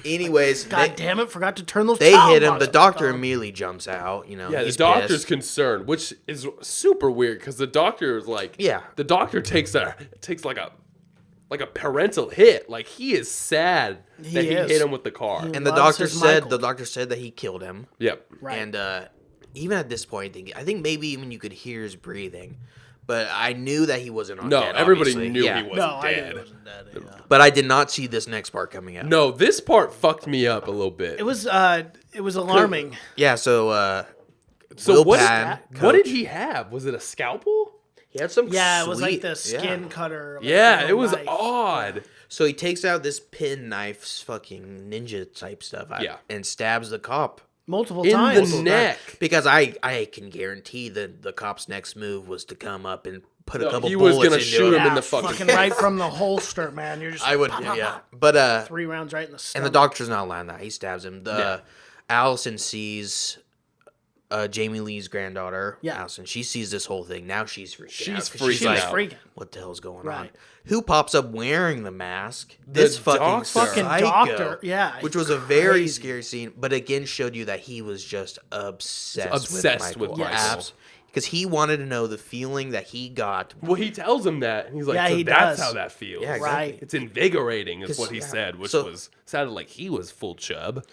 Anyways, God damn it! Forgot to turn those. they child hit him. locks The doctor on. immediately jumps out. You know, Yeah, the he's doctor's pissed. concerned, which is super weird because the doctor is like, Yeah. the doctor takes like a parental hit. Like he is sad that he is. hit him with the car. He And the loves doctor his said Michael. the doctor said that he killed him. Yep. Right. And even at this point, I think maybe even you could hear his breathing. But I knew that he wasn't on No, dead, everybody obviously. knew Yeah. he wasn't No, I knew dead. it wasn't dead. Yeah. But I did not see this next part coming out. No, this part fucked me up a little bit. It was alarming. Yeah, so so Will what, Patton, what did coach, he have? Was it a scalpel? he had some Yeah, it was like sweet- the skin yeah. cutter. Like Yeah, the it was knife. odd. So he takes out this pen knife, fucking ninja type stuff, Yeah. and stabs the cop. Multiple In times. the neck. Because I can guarantee that the cop's next move was to come up and put a No, couple he was bullets gonna into shoot him. him in the fucking fucking right from the holster, man. You're just. I would, pop, pop, yeah. pop. But 3 rounds right in the and stomach. the doctor's not allowing that. He stabs him. Yeah. Allison sees Jamie Lee's granddaughter. Yeah. Allison. She sees this whole thing. Now she's freaking She's out. 'cause freaking She was out. freaking. What the hell's going on? Right. Who pops up wearing the mask? The This fucking doctor. Fucking psycho, doctor, yeah, which was a very crazy. scary scene, but again showed you that he was just obsessed, Obsessed with with Michael. Michael. Because he wanted to know the feeling that he got. Well, he tells him that. He's like, Yeah, so he that's does. how that feels. Yeah, exactly. Right. It's invigorating, is 'Cause, what he yeah. said, which So- sounded like he was full chub.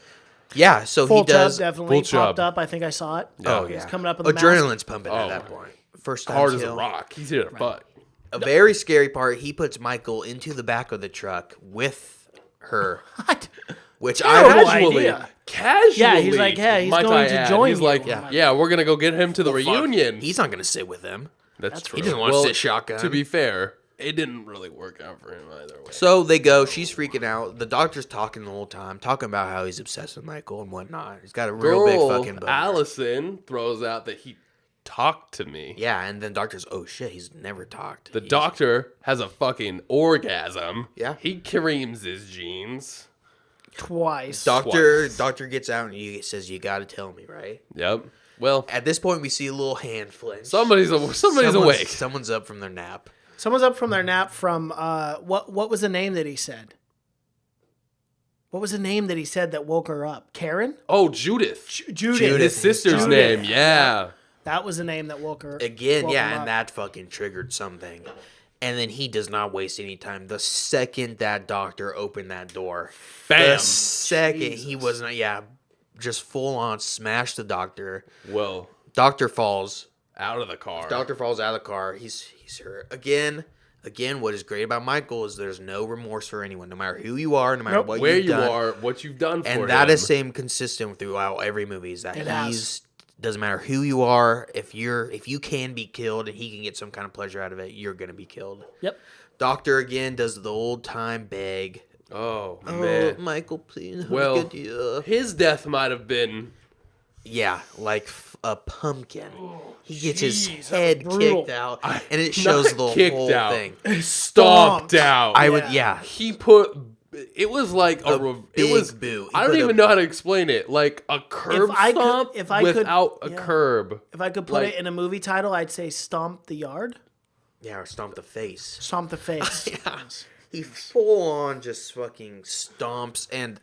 Yeah, so Full he does. chub definitely full chub. popped up. I think I saw it. Oh It's yeah, coming up in the mask. adrenaline's pumping Oh. at that point. First time Hard as a kill. rock. He's here to fuck. A very scary part. He puts Michael into the back of the truck with her, What? which Terrible I Casually. idea. Casually. Yeah, he's like, yeah, he's might going I to add. join He's you. like, Yeah. yeah, we're gonna go get him to the Fuck, reunion. He's not gonna sit with him. That's true. He doesn't want to sit shotgun. To be fair, it didn't really work out for him either way. So they go. She's freaking out. The doctor's talking the whole time, talking about how he's obsessed with Michael and whatnot. He's got a real big fucking boner. Allison throws out that he talked to me. Yeah, and then doctor's, oh shit, he's never talked. The doctor has a fucking orgasm. Yeah. He creams his jeans. Twice. Doctor gets out and he says, "You got to tell me, right?" Yep. Well, At this point, we see a little hand flinch. somebody's awake. Someone's up from their nap. Someone's up from their nap from what was the name that he said? What was the name that he said that woke her up? Karen? Oh, Judith. Judith. His sister's Judith. name. Yeah. That was the name that woke her Again, woke yeah, him and up. that fucking triggered something. And then he does not waste any time. The second that doctor opened that door, Bam. the second he was not, just full on smashed the doctor. Well, Doctor falls. out of the car. Doctor falls out of the car. He's hurt again. Again, what is great about Michael is there's no remorse for anyone, no matter who you are, no matter Nope. what Where you've you done. are, what you've done for him. And that is same consistent throughout every movie. Is that It he's doesn't matter who you are. If you can be killed and he can get some kind of pleasure out of it, you're gonna be killed. Yep. Doctor again does the old time beg. Oh, Oh, man. Michael, please. Well, good you. his death might have been. Yeah, like a pumpkin. He gets his jeez, that was head brutal. kicked out, and it shows the kicked whole out. thing. Stomped out. I would, yeah. He put. It was like A it big was. boot. He I don't put even know how to explain it. Like a curb stomp if I could- without a yeah. curb. If I could put Like- it in a movie title, I'd say Stomp the Yard. Yeah, or stomp the face. Stomp the Face. Yeah. He full on just fucking stomps, and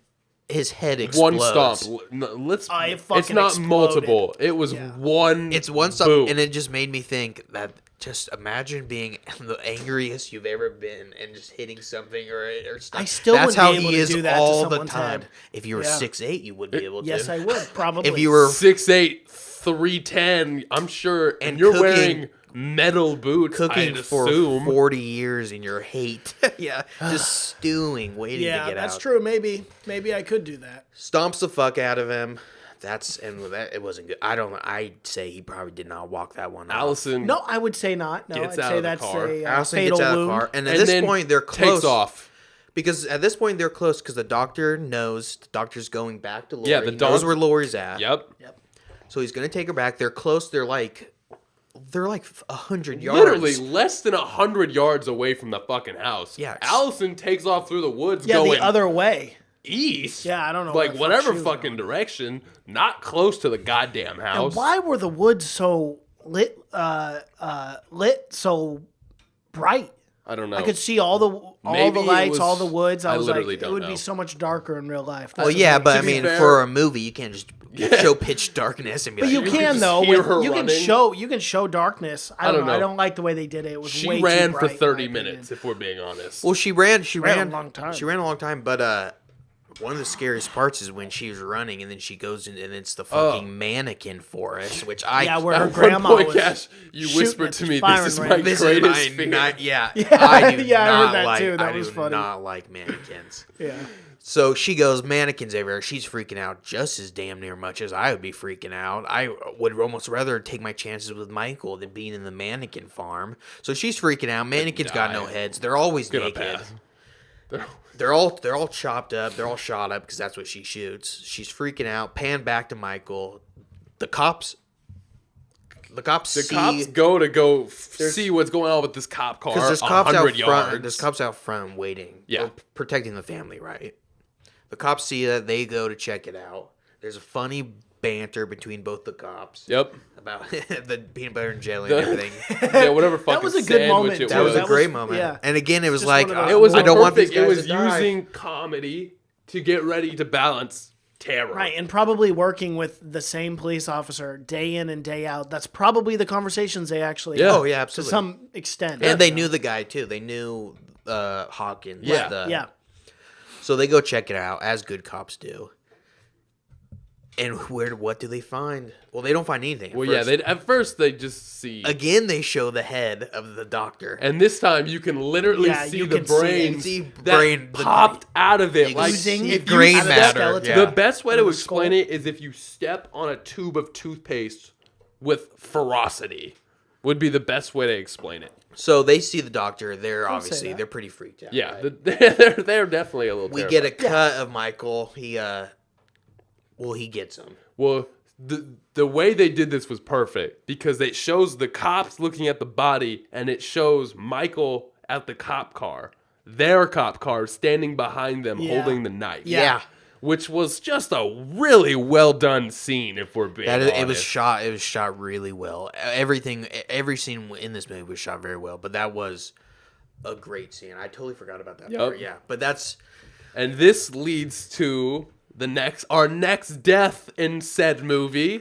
his head explodes. One stomp. Let's. It It's fucking not exploded. multiple. It was Yeah. one. It's one stomp, boom. and it just made me think that Just imagine being the angriest you've ever been and just hitting something or stuff. I still That's wouldn't how be able he to is do that to all the someone's time. head. If you were 6'8", you would be able to. Yes, I would, probably. If you were 6'8", 310, I'm sure, and you're cooking- wearing metal boots, cooking I'd for assume. 40 years in your hate. Yeah, just stewing, waiting to Yeah, get out. that's true. Maybe I could do that. Stomps the fuck out of him. It wasn't good. I'd say he probably did not walk that one off. Allison No, I would say not. No, Gets I'd out say of the that's car. a Allison fatal gets out of the wound. car, and at and this then point they're close. takes off. Because at this point they're close because the doctor knows the doctor's going back to Laurie. Yeah, the He knows dog- where Laurie's at. Yep. So he's gonna take her back. They're close. They're like 100 yards. Literally less than 100 yards away from the fucking house. Yeah. Allison takes off through the woods Yeah, going the other way. east. Yeah, I don't know Like where the fuck whatever she was fucking direction, not close to the goddamn house. And why were the woods so lit so bright? I don't know. I could see all the Maybe it lights, was- all the woods. I I was literally like, it don't would know. be so much darker in real life. Well, That's the yeah, thing. but I be mean, fair- for a movie, you can't just show pitch darkness and be But like, you You can just though. hear With, her you running. can show darkness. I don't know. know. I don't like the way they did it. It was she way ran too for bright, in 30 my minutes, opinion. if we're being honest. Well, she ran ran a long time. She ran a long time, but one of the scariest parts is when she was running and then she goes in and it's the fucking mannequin forest, which Yeah, where At her one grandma point, was Cash, you shooting whispered at to the me, firing this is range. my this greatest is fear. yeah, Yeah, I do yeah, I heard not that like too. That I was do funny. not like mannequins. Yeah. So she goes, mannequins everywhere. She's freaking out just as damn near much as I would be freaking out. I would almost rather take my chances with Michael than being in the mannequin farm. So she's freaking out. Mannequins got no die. heads. They're always Gonna naked. pass. They're all chopped up. They're all shot up because that's what she shoots. She's freaking out. Pan back to Michael. The cops The cops go see what's going on with this cop car. because there's cops out 100 front. yards. There's cops out front waiting. Yeah. or protecting the family, right? The cops see that. They go to check it out. There's a funny banter between both the cops. Yep. About the peanut butter and jelly and everything. Yeah, whatever fucking was a good sandwich moment, it too. That was a That great was- moment. yeah. And again, it was Just like, one of those It was I don't want these perfect. guys It was to die. using comedy to get ready to balance terror. Right, and probably working with the same police officer day in and day out. That's probably the conversations they actually Yeah. had, Oh, yeah, to absolutely. some extent. And they You know? knew the guy, too. They knew Hawkins. Yeah. Yeah. So they go check it out, as good cops do. And what do they find? Well, they don't find anything. Well, yeah. At first they just see, Again, they show the head of the doctor. and this time you can literally Yeah, see you the can see it. brain See that brain- the- popped out of it. Like Oozing if grain you out of the matter, skeleton. yeah. The best way Out to of the explain skull. it is if you step on a tube of toothpaste with ferocity. Would be the best way to explain it. So they see the doctor. They're say obviously, that. they're pretty freaked out. Yeah, right? they're definitely a little. We terrified. get a cut of Michael. He gets him. Well, the way they did this was perfect because it shows the cops looking at the body and it shows Michael at the cop car, their cop car standing behind them Yeah. holding the knife. Yeah. Which was just a really well done scene, if we're being honest. It was shot really well. Every scene in this movie was shot very well, but that was a great scene. I totally forgot about that part. Yeah, but that's And this leads to our next death in said movie,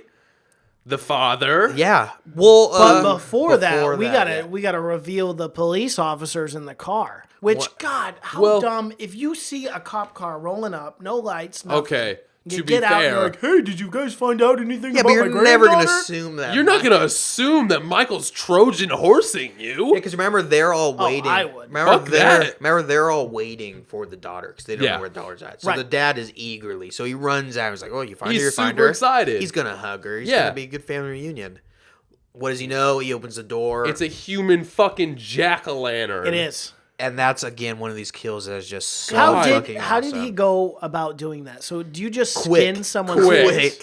the father. yeah. Well, But before that, we yeah. gotta reveal the police officers in the car. Which, God, how Well- dumb! If you see a cop car rolling up, no lights, nothing, Okay, you to be get out and fair, you're like, "Hey, did you guys find out anything Yeah, about but you're my never gonna granddaughter?" assume that. you're not gonna assume that Michael's Trojan horsing you. Because remember, they're all waiting. I would. Fuck that. Remember, they're all waiting for the daughter because they don't Yeah. know where the daughter's at. So Right. the dad is eagerly. So he runs out. He's like, "Oh, you find He's her, you find super her." excited. He's gonna hug her. He's Yeah. gonna be a good family reunion. What does he know? He opens the door. It's a human fucking jack-o'-lantern. It is. And that's again one of these kills that is just so How fucking did how did awesome. he go about doing that? So do you just Quick. skin someone's Quick. face?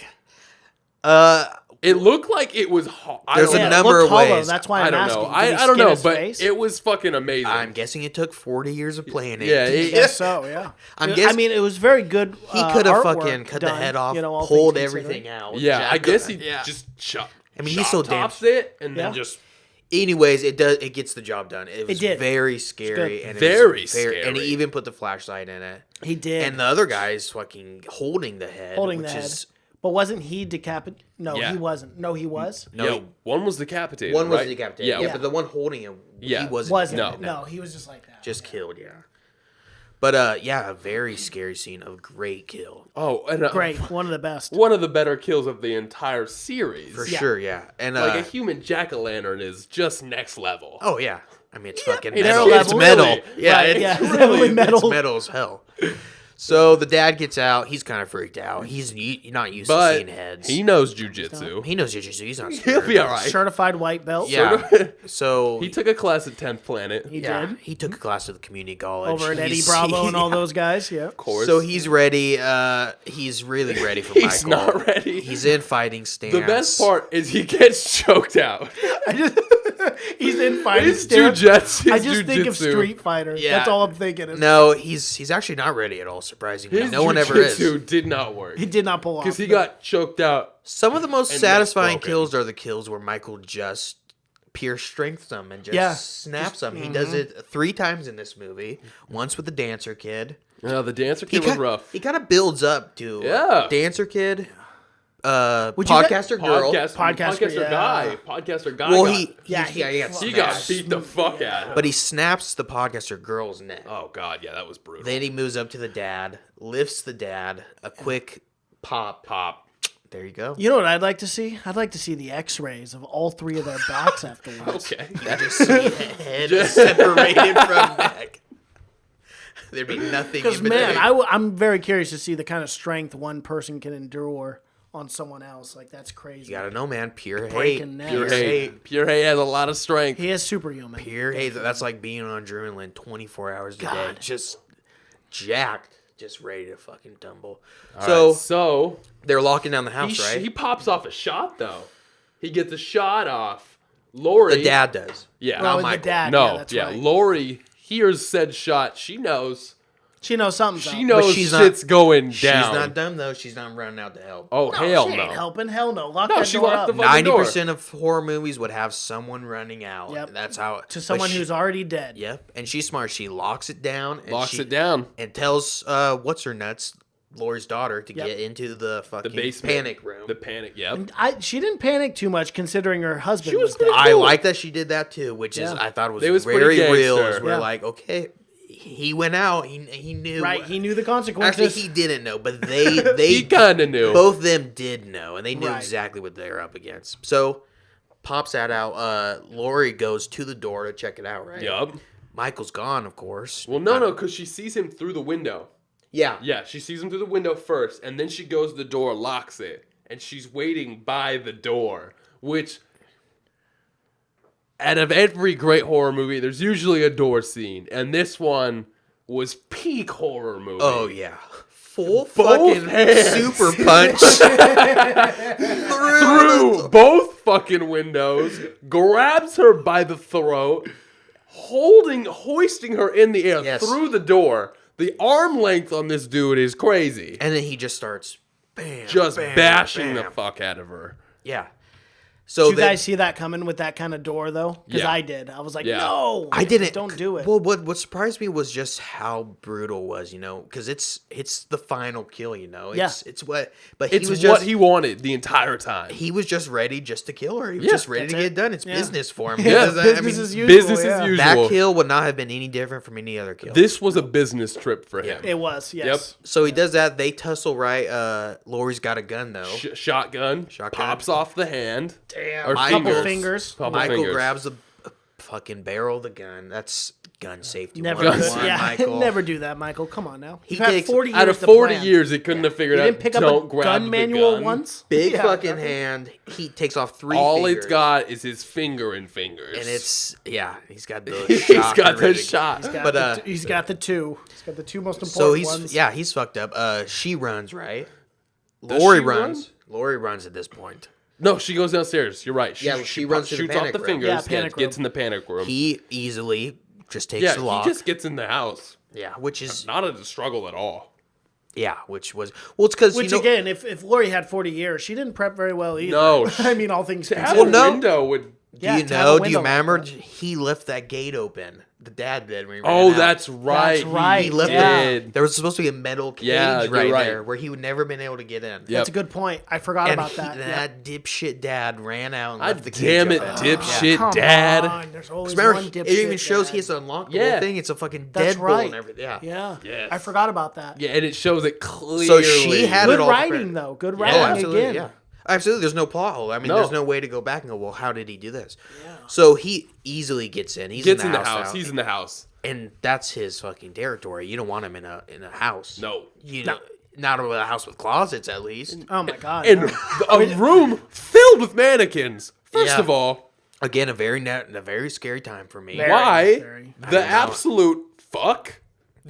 It looked like it was. There's a Yeah, it number looked of hollow, ways. That's why I I'm don't asking. know. Did he I don't skin know, his but face? it was fucking amazing. I'm guessing it took 40 years of playing it. Yeah, I guess so, yeah. I'm I guessing- mean, it was very good. He could have artwork fucking cut the done, head off, you know, all pulled things everything considered. out. yeah, I guess he yeah. just shot. I mean, he's so damn- tops it and Yeah. then just. Anyways, it gets the job done. It was did. very scary good. and Very it was and he scary. even put the flashlight in it. He did. And the other guy is fucking holding the head, Holding which the head. is But wasn't he decapitated? No, Yeah. he wasn't. No, he was. No, Yeah, one was decapitated. one was right? decapitated. Yeah, but the one holding him, Yeah. he wasn't. Wasn't. No. No, he was just like that. Just killed. Yeah. But yeah, a very scary scene of great kill Oh, and Great. One of the best. one of the better kills of the entire series. for Yeah. sure. Yeah, and Like a human jack-o'-lantern is just next level. oh yeah, I mean it's fucking It's metal. really- It's metal. Yeah, Right, it's, yeah, it's really- definitely metal. it's metal as hell. So the dad gets out. He's kind of freaked out. He's not used to But seeing heads. he knows jujitsu. He knows jiu-jitsu. He's not He'll scared. be all right. Certified white belt. Yeah. So He took a class at 10th Planet. He yeah, did. he took a class at the community college Over at Eddie He's- Bravo and all yeah. those guys. Yeah. Of course. So he's ready. He's really ready for He's Michael. not ready. He's in fighting stance. The best part is he gets choked out. He's in fighting His stance. jujitsu. I just think of jujitsu. Street Fighter. Yeah. That's all I'm thinking of. No, he's actually not ready at all. Surprisingly, His no one ever is. jujitsu did not work He did not pull off. because he no. got choked out. Some of the most And satisfying that's broken. kills are the kills where Michael just pure strengths them and just Yeah. snaps them. He does it 3 times in this movie. Once with the dancer kid. No, the dancer He kid was ki- rough. He kind of builds up to Yeah. dancer kid, Would you podcaster girl. Podcaster yeah. guy. Podcaster guy. Well, got, he he got smashed. beat the fuck out of. But he snaps the podcaster girl's neck. Oh god, yeah, that was brutal. Then he moves up to the dad, lifts the dad, a quick pop. Pop. There you go. You know what I'd like to see? I'd like to see the X-rays of all 3 of their backs afterwards. Okay. You just see head separated from neck. There'd be nothing Because in between. man, I'm very curious to see the kind of strength one person can endure on someone else. Like that's crazy. You gotta know, man. Pure hate. Breaking necks. Pure Pure hate. Pure hate has a lot of strength. He is superhuman. Pure hate. That's like being on adrenaline 24 hours a day. God. Just jacked. Just ready to fucking tumble. All So right, so they're locking down the house, right? he pops off a shot though. He gets a shot off. Laurie. The dad does. Yeah. Oh, Not with the Michael. dad. No. Yeah, that's yeah. right. Laurie hears said shot. She knows. She knows something's She up. knows she's not- shit's going down. She's not dumb though. She's not running out to help. Oh No, hell she no. ain't helping. Hell no. Lock No, that she door locked up the fucking door. 90% of horror movies would have someone running out. Yep. That's how. to someone who's already dead. Yep. And she's smart. She locks it down. And Locks she, it down. and tells what's her nuts, Laurie's daughter, to Yep. get into the The fucking basement. panic room. The panic. Yep. And she didn't panic too much considering her husband She was was pretty dead. I cool. like that she did that too, which is Yeah. I thought was They was very pretty real. gangster. Is we're Yeah. like, okay, he went out. He knew. Right, he knew the consequences. Actually, he didn't know, but they He kind of knew. both of them did know, and they knew Right. exactly what they were up against. So pops that out. Laurie goes to the door to check it out. Right. Yup. Michael's gone, of course. Well, no, because she sees him through the window. Yeah. Yeah, she sees him through the window first, and then she goes to the door, locks it, and she's waiting by the door, which, out of every great horror movie, there's usually a door scene, and this one was peak horror movie. Oh yeah. Full Both fucking hands. super punch Through both fucking windows, grabs her by the throat, hoisting her in the air Yes. through the door. The arm length on this dude is crazy. And then he just starts bam, Just bam, bashing bam. the fuck out of her. Yeah. So Did you then- guys see that coming with that kind of door though? Because Yeah. I did. I was like, Yeah. no, I didn't. Don't do it. Well, what surprised me was just how brutal it was, because it's the final kill, It's what, but he It's was what just he wanted the entire time. he was just ready just to kill her. He was Yeah, just ready that's to it. get done. It's Yeah. business for him. Yeah, Because, business as usual. Business yeah. as usual. that kill would not have been any different from any other kill. This was a business trip for him. It was, yes. So he does that. They tussle, right? Laurie's got a gun though. Shotgun, pops off the hand. Damn. Or Couple fingers. fingers. Couple Michael fingers. grabs the fucking barrel of the gun. That's gun safety. Never, 101, yeah, Michael. never do that, Michael. Come on now. He You've had takes- 40 years Out of to 40 plan. years, he couldn't have figured You out. didn't pick up Don't a grab gun the manual gun. once. Big Yeah, fucking nothing. hand. He takes off 3 All fingers. it's got is his finger and fingers. And it's he's got the he's shot got the ready. shot. He's got But, he's got the two. He's got the two most important So ones. he's fucked up. She runs, right? Does Laurie she run? runs. Laurie runs at this point. No, she goes downstairs. You're right. Yeah, she runs to the shoots off panic the room. fingers. Yeah, panic gets room. in the panic room. He easily just takes yeah, the lock. he just gets in the house. Yeah, which is Not a struggle at all. which was it's because Which again, if Laurie had 40 years, she didn't prep very well either. No, I mean all things To have considered. Well, a no. window would Do Yeah, you to have a know? Do window you like remember? that. He left that gate open. The dad did. When he ran Oh, out. that's right. That's right. He left Yeah. it. There was supposed to be a metal cage Yeah, you're right right. there where he would never been able to get in. Yep. That's a good point. I forgot And about that. that dipshit dad ran out and God left the cage damn it, open. dipshit Come dad. on, there's always Remember, one dipshit it even shows dad. he has to unlock the Yeah. whole thing. It's a fucking That's Deadpool right. and everything. Yeah. Yeah. Yes. I forgot about that. Yeah, and it shows it clearly. So she had Good it all writing, prepared. though. Good Oh, writing absolutely. again. Yeah. Absolutely. There's no plot hole. I mean, No. there's no way to go back and go, well, how did he do this? So he easily gets in. He's Gets in the house. house. He's in the house. And that's his fucking territory. You don't want him in a house. No. You know, not a house with closets, at least. Oh my god. In yeah. a room filled with mannequins. First Yeah. of all, Again, a very scary time for me. Very. why very. the I don't know. absolute fuck?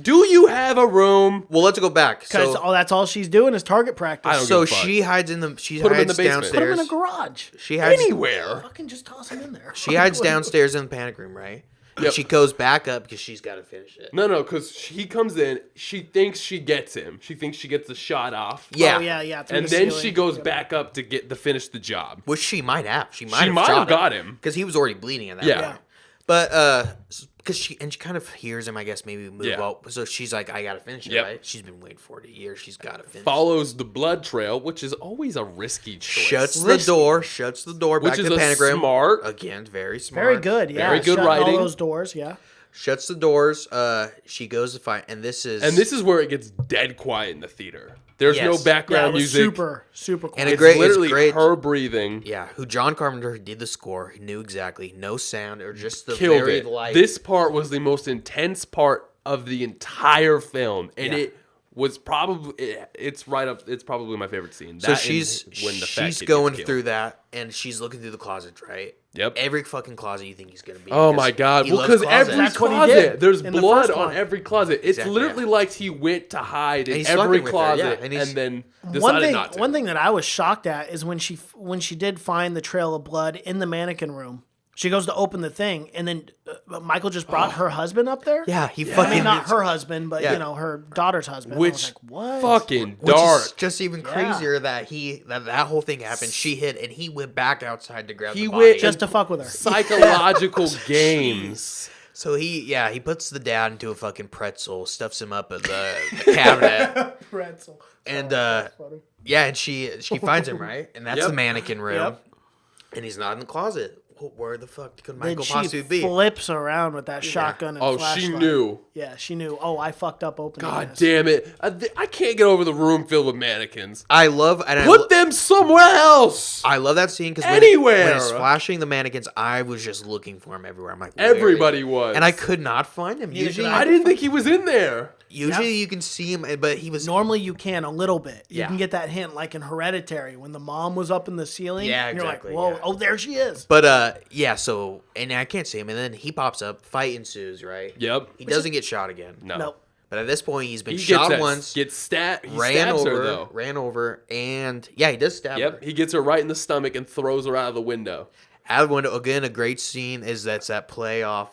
Do you have a room? Well, let's go back. Because So, that's all she's doing is target practice. I don't so give a fuck. she hides in the. She Put him in hides the basement. Put him in downstairs. a garage. She hides Anywhere. Fucking just toss him in there. She hides downstairs in the panic room, right? And Yep. she goes back up because she's got to finish it. No, because he comes in. She thinks she gets him. She thinks she gets the shot off. Yeah. Oh, yeah. through And the then ceiling. she goes Yep. back up to finish the job. Which she might have. She might She have might shot have got him. because he was already bleeding at that Yeah. point. But because she kind of hears him, I guess maybe move Yeah. out. So she's like, I gotta finish it, Yep. right? She's been waiting for it a year. She's gotta finish. Follows the blood trail, which is always a risky choice. Shuts the Risky. door. Shuts the door. Which Back is to the a panic room. smart- Again, very smart. Very good. Yeah. Very good Shutting writing. All those doors. Yeah. Shuts the doors. She goes to fight, and this is where it gets dead quiet in the theater. There's no Yes. Yeah. It background was music. super cool. And It's it's literally great. her breathing. Yeah, who John Carpenter did the score. He knew exactly. No sound or just the Killed very it. light. This part was the most intense part of the entire film, and Yeah. it was probably it's right up. It's probably my favorite scene. So That she's and when the fat she's kid going gets killed. through that, and she's looking through the closets, right? Yep. Every fucking closet you think he's gonna be. Oh because my god! he Well, loves because closets. every That's what he closet, did there's in the blood first on one. every closet. It's Exactly, literally yeah. like he went to hide in he's every fucking with her, closet yeah, and, and he's- then One decided thing, not to. one thing that I was shocked at is when she did find the trail of blood in the mannequin room. She goes to open the thing, and then Michael just brought her husband up there. Yeah, he I fucking. mean, not her husband, but Yeah. you know, her daughter's husband. Which I was like, what? fucking Which dark. is just even crazier that that whole thing happened. She hit, and he went back outside to grab He the body. went Just to fuck with her. Psychological games. So he puts the dad into a fucking pretzel, stuffs him up at the cabinet, Pretzel. and yeah, and she finds him, right, and that's Yep. the mannequin room, Yep. and he's not in the closet. Well, where the fuck could Then Michael she possibly be? flips around with that shotgun and Oh, flashlight. she knew. Yeah, she knew. Oh, I fucked up opening God this. damn it! I can't get over the room filled with mannequins. I love and Put them somewhere else. I love that scene because Anywhere. when it's flashing the mannequins, I was just looking for him everywhere. I'm like, where is Everybody he? was, And I could not find him. Neither Usually, could I didn't think he was in there. usually you can see him, but he was. Normally you can a little bit. You Yeah. can get that hint like in Hereditary when the mom was up in the ceiling. Yeah, and exactly, You're like, whoa, yeah. oh, there she is. But yeah. So and I can't see him, and then he pops up. Fight ensues. Right. Yep. He doesn't get shot again. No. Nope. But at this point, he's been He shot gets once. He stabs ran her though. and yeah, he does stab her. Yep. He gets her right in the stomach and throws her out of the window. Out of the window again. A great scene is that playoff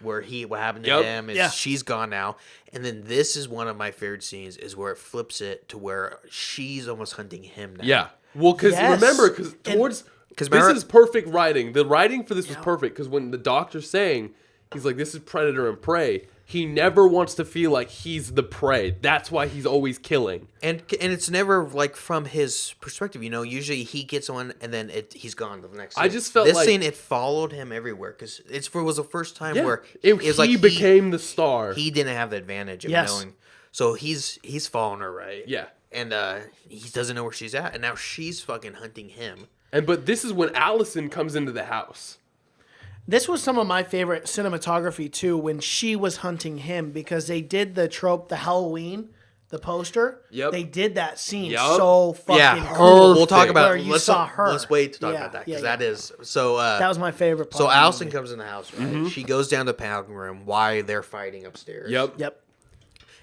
where what happened to Yep. him is Yeah. she's gone now, and then this is one of my favorite scenes is where it flips it to where she's almost hunting him now. Yeah. Well, because Yes. remember, because Because this remember- is perfect writing. The writing for this was perfect because when the doctor's saying, he's like, this is predator and prey. He never wants to feel like he's the prey. That's why he's always killing. And it's never like from his perspective, you know. Usually he gets one and then he's gone to the next. I scene. just felt this like- scene it followed him everywhere because it was the first time Yeah. where It, was like he became the star. he didn't have the advantage of Yes. knowing. So he's following her right. Yeah. And he doesn't know where she's at, and now she's fucking hunting him. But this is when Allison comes into the house. This was some of my favorite cinematography too when she was hunting him because they did the trope, the Halloween, the poster. Yep. They did that scene Yep. so fucking Yeah, cool. we'll talk about. Where you let's saw her. Let's wait to talk Yeah, about that yeah, because yeah. that is so. That was my favorite part. So of the Allison movie. comes in the house, right? She goes down to the panic room while they're fighting upstairs. Yep.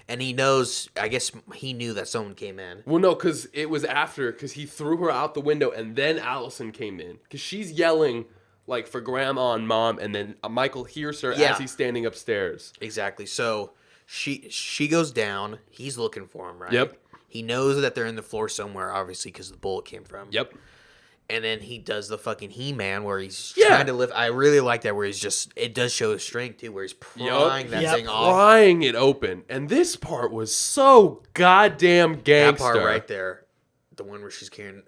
And he knows. I guess he knew that someone came in. Well, no, because it was after, because he threw her out the window, and then Allison came in. Because she's yelling, like, for grandma and mom, and then Michael hears her Yeah. as he's standing upstairs. Exactly. So she goes down. He's looking for him, right? Yep. He knows that they're in the floor somewhere, obviously, because the bullet came from. Yep. And then he does the fucking He-Man where he's Yeah. trying to lift. I really like that where it does show his strength too, where he's prying that thing off. Prying it open. And this part was so goddamn gangster. That part right there. The one where she's carrying.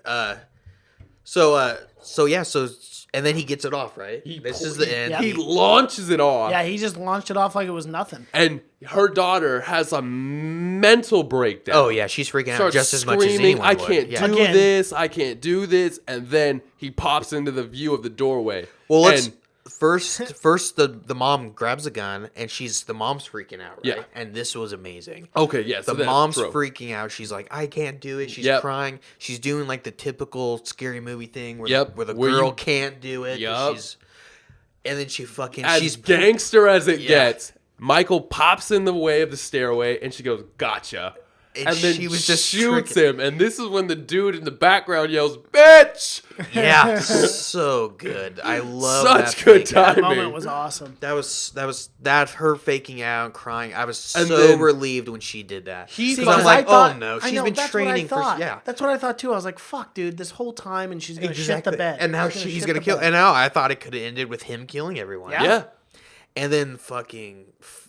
And then he gets it off, right? This is the end. Yeah. He launches it off. Yeah, he just launched it off like it was nothing. And her daughter has a mental breakdown. Oh, yeah. She's freaking out Starts just as screaming, much as anyone I would. can't Yeah. do Again. this. I can't do this. And then he pops into the view of the doorway. Well, let's... And First, the mom grabs a gun and the mom's freaking out, right? Yeah. And this was amazing. okay, yeah. So The that's mom's true. freaking out. She's like, I can't do it. She's Yep. crying. She's doing like the typical scary movie thing where, Yep. where the Where girl you- can't do it. Yup. And then she fucking As she's gangster as it Yeah. gets, Michael pops in the way of the stairway, and she goes, "Gotcha." And then she was just shoots tricking- him, and this is when the dude in the background yells, "Bitch!" Yeah, so good. I love Such that good fake out. That timing. moment was awesome. That was her faking out and crying. I was And so then- relieved when she did that. He Because fucking- I'm like, I thought- oh no, I she's know, been that's what I training for thought. yeah. That's what I thought too. I was like, fuck, dude, this whole time and she's gonna shit the bed. And now She's he's shit gonna the kill. bed. And now I thought it could have ended with him killing everyone. Yeah. Yeah, And then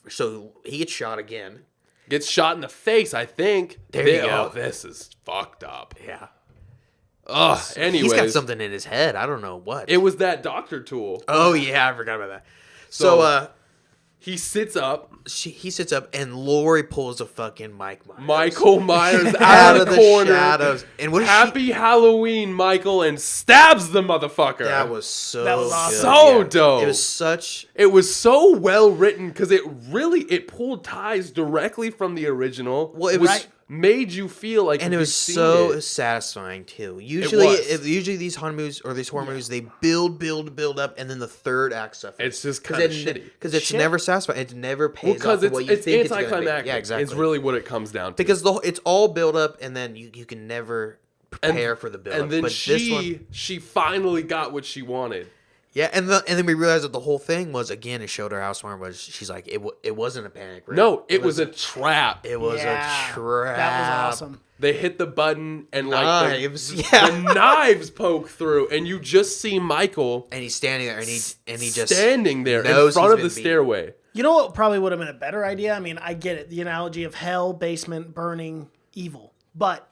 so he gets shot again. gets shot in the face. I think. There you Oh, go. this is fucked up. Yeah. Ugh. Anyways, He's got something in his head. I don't know what. It was that doctor tool. Oh yeah, I forgot about that. So, So He sits up. he sits up and Laurie pulls a fucking Mike Myers. Michael Myers out out of of the the corner. shadows. And what is Happy Halloween, Michael, and stabs the motherfucker. that was so That was awesome. good. So dope. It was such It was so well written because it pulled ties directly from the original. Well, it was- which made you feel like and it you've was seen so it. satisfying too. Usually, was. usually these horror movies or these horror movies, they build up, and then the third act suffers. It's just kind of shitty. because it's Shit. never satisfying. It never pays Because off the way you it's think it's going to be. anticlimactic. Yeah, exactly. It's really what it comes down to. because it's all build up, and then you can never prepare for the build up. and then but this one, she finally got what she wanted. yeah, and then we realized that the whole thing was again it showed her how smart was. She's like it wasn't a panic. Right? No, it was a trap. it was Yeah, a trap. That was awesome. They hit the button and like Knives, the yeah. knives poke through, and you just see Michael And he's standing there, and he just standing there in knows front he's of the been beaten. stairway. You know what probably would have been a better idea? I mean, I get it. The analogy of hell, basement, burning, evil. But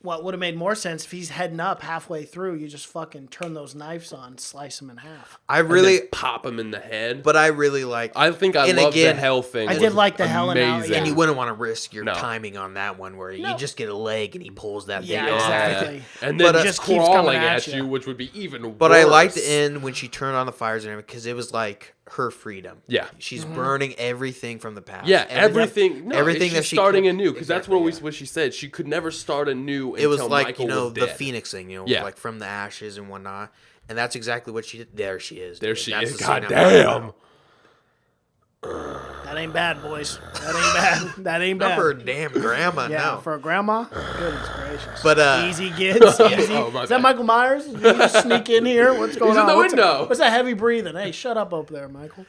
what would have made more sense if he's heading up halfway through, you just fucking turn those knives on, slice them in half. I And really, then pop him in the head. but I really like. I think I and love again, the hell thing. I It did was like the hell analogy, amazing. And you wouldn't want to risk your No. timing on that one where No. you just get a leg and he pulls that Yeah, thing off. exactly. And then But, just just keeps coming crawling at at you. you, which would be even worse. But I liked the end when she turned on the fires and everything because it was like her freedom. Yeah. She's burning everything from the past. Yeah, everything. No, everything she's that she starting could- anew because that's Exactly, what yeah. what she said. She could never start anew. It was until like Michael the was dead. Phoenix thing, Yeah. like from the ashes and whatnot. And that's exactly what she did. There she is. There dude. she That's is. the scene I'm God talking damn. about. That ain't bad, boys. That ain't bad. That ain't Not bad. for her damn grandma. Yeah, no. for a grandma. Goodness gracious. But Easy kids, easy. Oh, my Is that bad. Michael Myers? Did you just sneak in here? What's going He's in on? the What's window. what's that heavy breathing? Hey, shut up over there, Michael.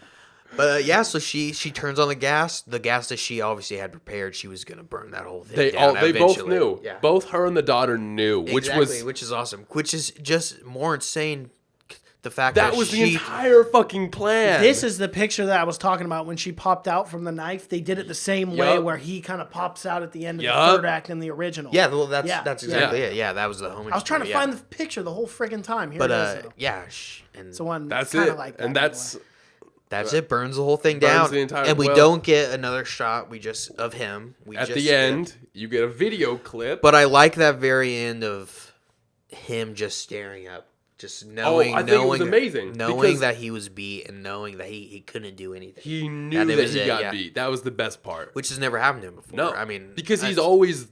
But yeah, so she turns on the gas that she obviously had prepared. She was gonna burn that whole thing They down. they both eventually. knew. Yeah. Both her and the daughter knew, which Which is awesome. Which is just more insane. The fact that that was the she, entire fucking plan. This is the picture that I was talking about when she popped out from the knife. They did it the same way Yup. where he kind of pops out at the end of Yup. the third act in the original. Yeah, well, that's Yeah. exactly it. Yeah, that was the home. I was trying to find the picture the whole friggin' time. Here But it is, though. yeah, and It's the one That's kind it. of like that. And that's that's it. Burns the whole thing Burns down, the entire- and we well- don't get another shot. We just of him. We at just the end. You get a video clip. But I like that very end of him just staring up, just knowing, I think it was amazing, knowing because- that he was beat and knowing that he couldn't do anything. he knew That that, it was he it, got yeah. beat. That was the best part. Which has never happened to him before. No, I mean, because he's that's- always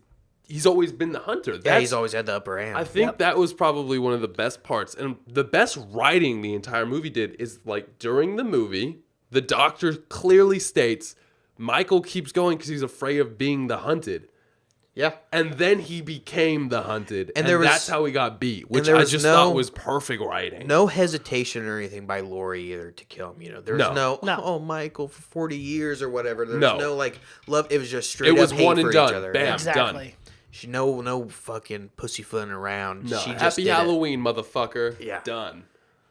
been the hunter. yeah, he's always had the upper hand. I think Yep. that was probably one of the best parts. And the best writing the entire movie did is like during the movie, the doctor clearly states Michael keeps going because he's afraid of being the hunted. yeah, And then he became the hunted. And, there was- that's how he got beat, which there I was just no- thought was perfect writing. no hesitation or anything by Laurie either to kill him. You know, there was No. No. oh Michael for 40 years or whatever. There's No. no like love. It was just straight It was up hate one for and each done. other. Bam. Yeah. exactly. no fucking pussyfooting around. No, She just happy did it. Halloween, motherfucker. Yeah. Done.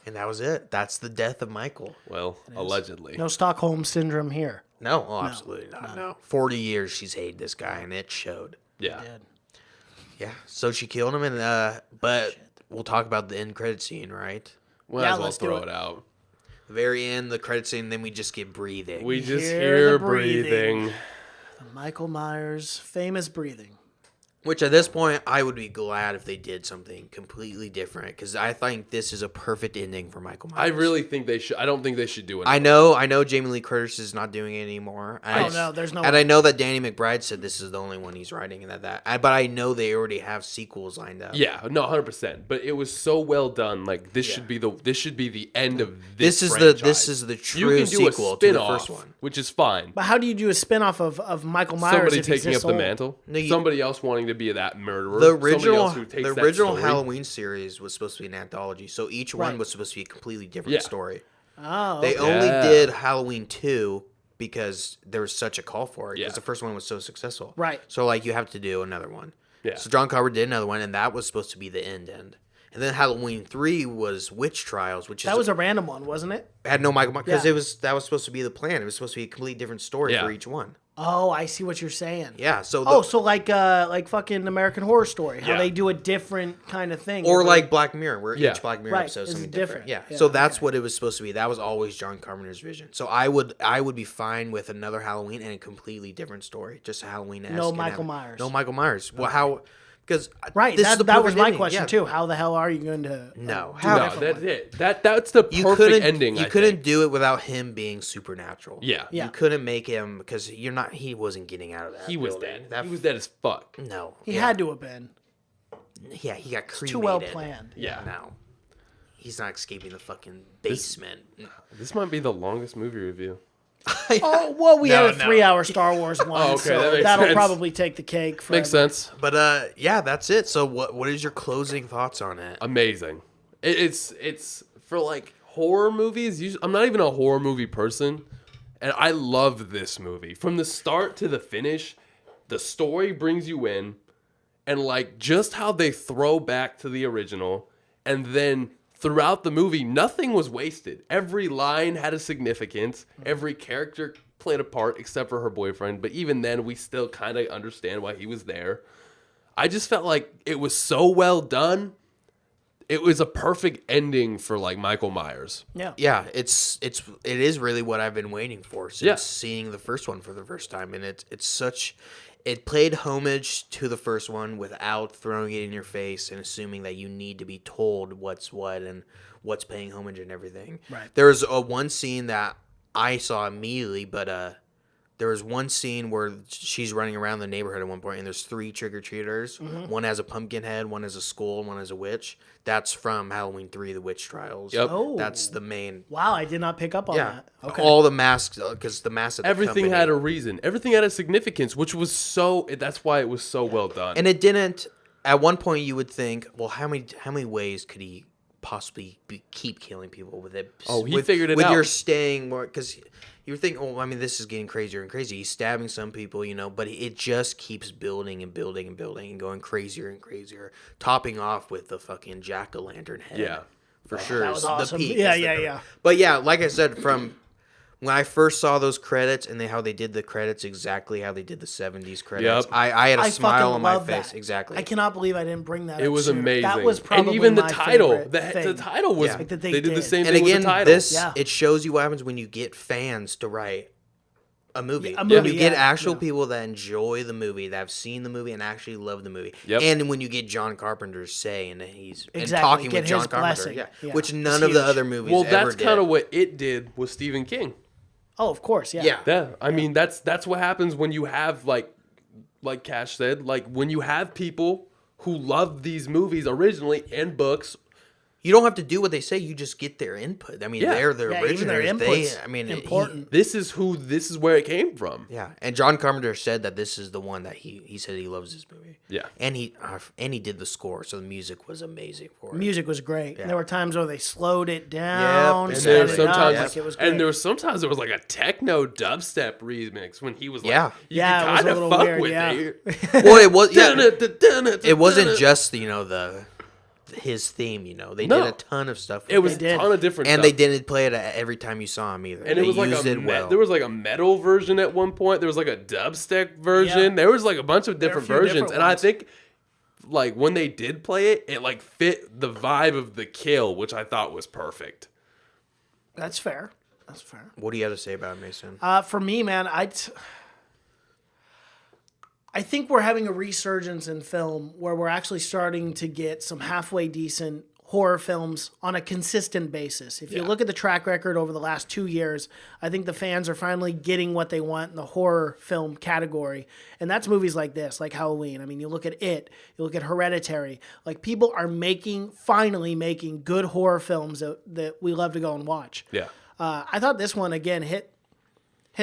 And that was it. That's the death of Michael. Well, allegedly. No Stockholm syndrome here. No, absolutely not. No. 40 years she's hated this guy, and it showed. Yeah. Dead. Yeah. So she killed him, and but we'll talk about the end credit scene, right? Might Yeah, as well let's do throw it. it out. The very end, the credit scene, then we just get breathing. We just Hear hear the breathing. Michael Myers' famous breathing. Which at this point, I would be glad if they did something completely different, because I think this is a perfect ending for Michael Myers. I really think they should. I don't think they should do it. I know Jamie Lee Curtis is not doing it anymore. No, there's no And way. I know that Danny McBride said this is the only one he's writing, and but I know they already have sequels lined up. Yeah, no, 100%. But it was so well done. Like this should be the end of This this. is franchise. the You true can do a sequel to the spin-off, first one. which is fine. But how do you do a spin-off of Michael Myers Somebody if he's taking this up the old? mantle. No, Somebody else wanting to be that murderer. The Somebody original, else who takes the that original story. Halloween series was supposed to be an anthology, so each one Right. was supposed to be a completely different Yeah. story. Oh, They okay. only Yeah. did Halloween 2 because there was such a call for it, because Yeah. the first one was so successful. Right. So, like, you have to do another one. Yeah. So John Carver did another one, and that was supposed to be the end. And then Halloween 3 was Witch Trials, which That was a random one, wasn't it? had no Michael Myers, because Yeah. that was supposed to be the plan. It was supposed to be a completely different story Yeah. for each one. Oh, I see what you're saying. Yeah, so So like fucking American Horror Story, how Yeah. they do a different kind of thing. or every- like Black Mirror, where Yeah. each Black Mirror Right, episode is it's something different. different. Yeah. Yeah, So that's okay. what it was supposed to be. That was always John Carpenter's vision. So I would be fine with another Halloween and a completely different story, just a Halloween. No Michael Myers. No Michael Myers. Well, how? Because right. this is the That was perfect my ending. question Yeah. too. How the hell are you going to? No. do How- a No, different that's one? it. That's the You perfect couldn't ending. You I couldn't think. do it without him being supernatural. Yeah. Yeah. You couldn't make him, because he wasn't getting out of that. He was building. dead. That He was dead as fuck. No. He yeah. had to have been. Yeah, he got cremated. Too well planned. Yeah. No. He's not escaping the fucking basement. This might be the longest movie review. Oh well, we No, had a no. 3-hour Star Wars one, Oh, okay, so that makes that'll sense. probably take the cake. Forever. Makes sense. But yeah, that's it. So what is your closing thoughts on it? Amazing. It's for like horror movies. I'm not even a horror movie person, and I love this movie from the start to the finish. The story brings you in, and like just how they throw back to the original, and then throughout the movie, nothing was wasted. Every line had a significance. Every character played a part except for her boyfriend. But even then, we still kind of understand why he was there. I just felt like it was so well done. It was a perfect ending for like Michael Myers. Yeah. Yeah, it is really what I've been waiting for since Yeah. seeing the first one for the first time, and it played homage to the first one without throwing it in your face and assuming that you need to be told what's what and what's paying homage and everything. Right. There was one scene that I saw immediately, but there was one scene where she's running around the neighborhood at one point, and there's 3 trick-or-treaters. Mm-hmm. One has a pumpkin head, one has a skull, and one has a witch. That's from Halloween 3, The Witch Trials. Yep. Oh. That's the main... Wow, I did not pick up on Yeah, that. Okay. all the masks, because the masks. At the Everything company, had a reason. Everything had a significance, which was that's why it was so well done. and it didn't. At one point, you would think, well, how many ways could he possibly keep killing people with it? Oh, he figured it with out. your staying more, because you would think, oh, I mean, this is getting crazier and crazier. He's stabbing some people, but it just keeps building and building and building and going crazier and crazier, topping off with the fucking jack-o'-lantern head. Yeah. For sure. That was It's the awesome. peak. Yeah, It's the yeah, peak. yeah. But yeah, like I said, from when I first saw those credits and how they did the credits exactly how they did the 70s credits, Yep. I had a I smile fucking on my love face. That. Exactly. I cannot believe I didn't bring that. It up was sooner. amazing. That was probably and even the my title. favorite The thing. title was. Yeah. Like that they they did the did. same And thing again, with the title. this Yeah. it shows you what happens when you get fans to write a movie. A movie, When you get yeah, actual yeah. people that enjoy the movie, that have seen the movie and actually love the movie. Yep. And when you get John Carpenter's say and and Exactly, talking get with John his Carpenter, blessing. yeah, Yeah. which It's none of the huge. other movies Well, ever that's did. kind of what it did with Stephen King. Oh, of course, yeah. Yeah. Yeah, I mean that's what happens when you have like Cash said, like when you have people who love these movies originally and books, You don't have to do what they say. You just get their input. I mean, Yeah. they're the Yeah, even their originators. input's I mean, important. This is where it came from. Yeah, and John Carpenter said that this is the one that he said he loves this movie. Yeah. and he did the score, so the music was amazing for it. Music was great. Yeah. There were times where they slowed it down, Yep, And sped there it was up, sometimes, like it was great. and there was sometimes there was like a techno dubstep remix when he was like, Yeah. you Yeah, it could was a kind of little fuck weird, with yeah. it. Well, it was. Yeah, it It wasn't just his theme. They No. did a ton of stuff. With It was it. They did. a ton of different And stuff. they didn't play it every time you saw him either. And They it was like used a it well. there was like a metal version at one point. There was like a dubstep version. Yeah. There was like a bunch of There were a different few versions. different And I ones. think like when they did play it, it like fit the vibe of the kill, which I thought was perfect. That's fair. That's fair. What do you have to say about it, Mason? For me, man, I think we're having a resurgence in film where we're actually starting to get some halfway decent horror films on a consistent basis. If you Yeah. look at the track record over the last 2 years, I think the fans are finally getting what they want in the horror film category. And that's movies like this, like Halloween. I mean, you look at It, you look at Hereditary. Like, people are finally making good horror films that we love to go and watch. Yeah. I thought this one, again, hit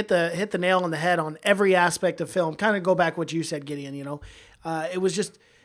the nail on the head on every aspect of film. Kind of go back what you said, Gideon.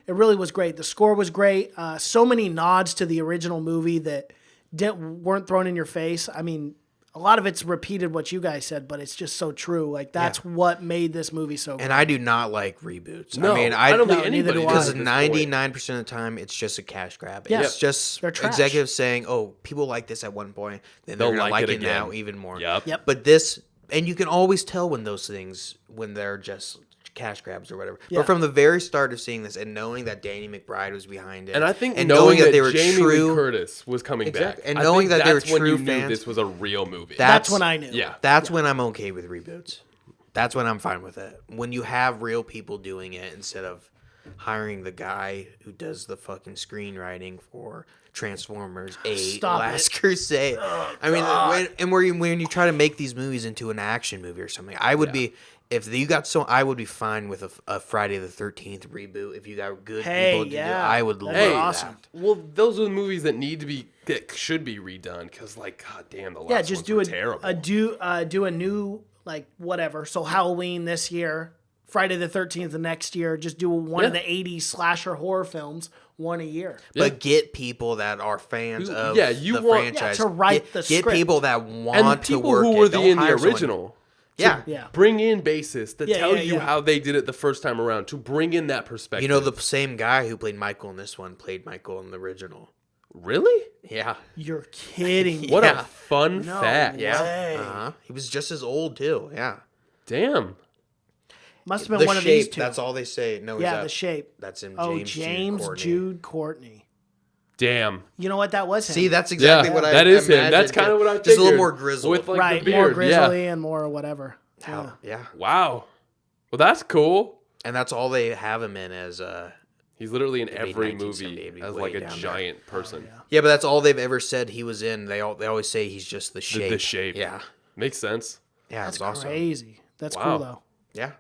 It really was great. The score was great. So many nods to the original movie that weren't thrown in your face. I mean, a lot of it's repeated what you guys said, but it's just so true. Like, that's what made this movie so great. And I do not like reboots. No, I mean, I don't think no, neither anybody do I. does because at this point. 99% of the time it's just a cash grab. Yeah. It's just They're trash. executives saying, "Oh, people like this at one point, then they're They'll gonna like like it it now again." even more." Yep. But this, and you can always tell when those things when they're just cash grabs or whatever. Yeah. But from the very start of seeing this and knowing that Danny McBride was behind it, And I think and knowing that they were Jamie true, Lee Curtis was coming Exactly. back, And I knowing think that they were that's when true you knew fans- this was a real movie. That's when I knew. Yeah. That's when I'm okay with reboots. That's when I'm fine with it. When you have real people doing it instead of hiring the guy who does the fucking screenwriting for Transformers 8, Stop Last it. Crusade. I mean, when you try to make these movies into an action movie or something, I would be. If you got I would be fine with a Friday the 13th reboot. If you got good people to do, yeah. I would That'd love be that. awesome. Well, those are the movies that should be redone because, like, god damn, the last Yeah, just ones do were terrible. do a new, like, whatever. So Halloween this year, Friday the 13th the next year. Just do one of Yeah. the 80s slasher horror films, one a year. But get people that are fans You- of yeah, you the want- franchise. Yeah, to write get, the Get script. people that want and to people work who were it. Don't in the hire someone- original. Yeah. Yeah. Bring in bassists to Yeah, tell yeah, you yeah. how they did it the first time around, to bring in that perspective. You know, the same guy who played Michael in this one played Michael in the original. really? Yeah. You're kidding me. What Yeah. a fun No fact. way. Yeah. Hey. He was just as old, too. Yeah. Damn. Must have been The one of Shape, these two. that's all they say. No, Yeah, The Shape. That's him, Oh, James James Jude Courtney. Jude Courtney. Damn. You know what? That was him. See, that's exactly Yeah, what I that is him. imagined, That's kind of too. what I figured. Just a little more grizzled. With, like, right. the More beard. Yeah. grizzly and more whatever. Yeah. Yeah. Wow. Well, that's cool. And that's all they have him in as He's literally in Big every 1978 movie as way like a down there. giant person. Yeah, but that's all they've ever said he was in. They always say he's just the Shape. The Shape. Yeah. Makes sense. Yeah, That's it's awesome. crazy. That's Wow. cool, though. Yeah.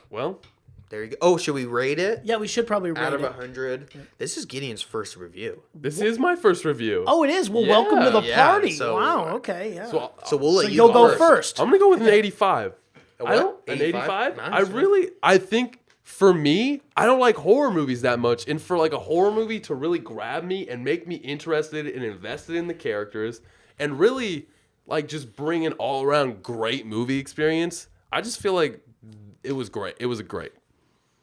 Well, There you go. Oh, should we rate it? Yeah, we should probably rate Out of it. 100. This is Gideon's first review. this is my first review. Oh, it is. Well, welcome to the Yeah, party. so- wow. Okay. Yeah. So, So we'll let So you you'll go first. I'm gonna go with an 85. what? I don't an 85? 85. Nice. I think for me, I don't like horror movies that much, and for like a horror movie to really grab me and make me interested and invested in the characters, and really like just bring an all around great movie experience, I just feel like it was great. It was great.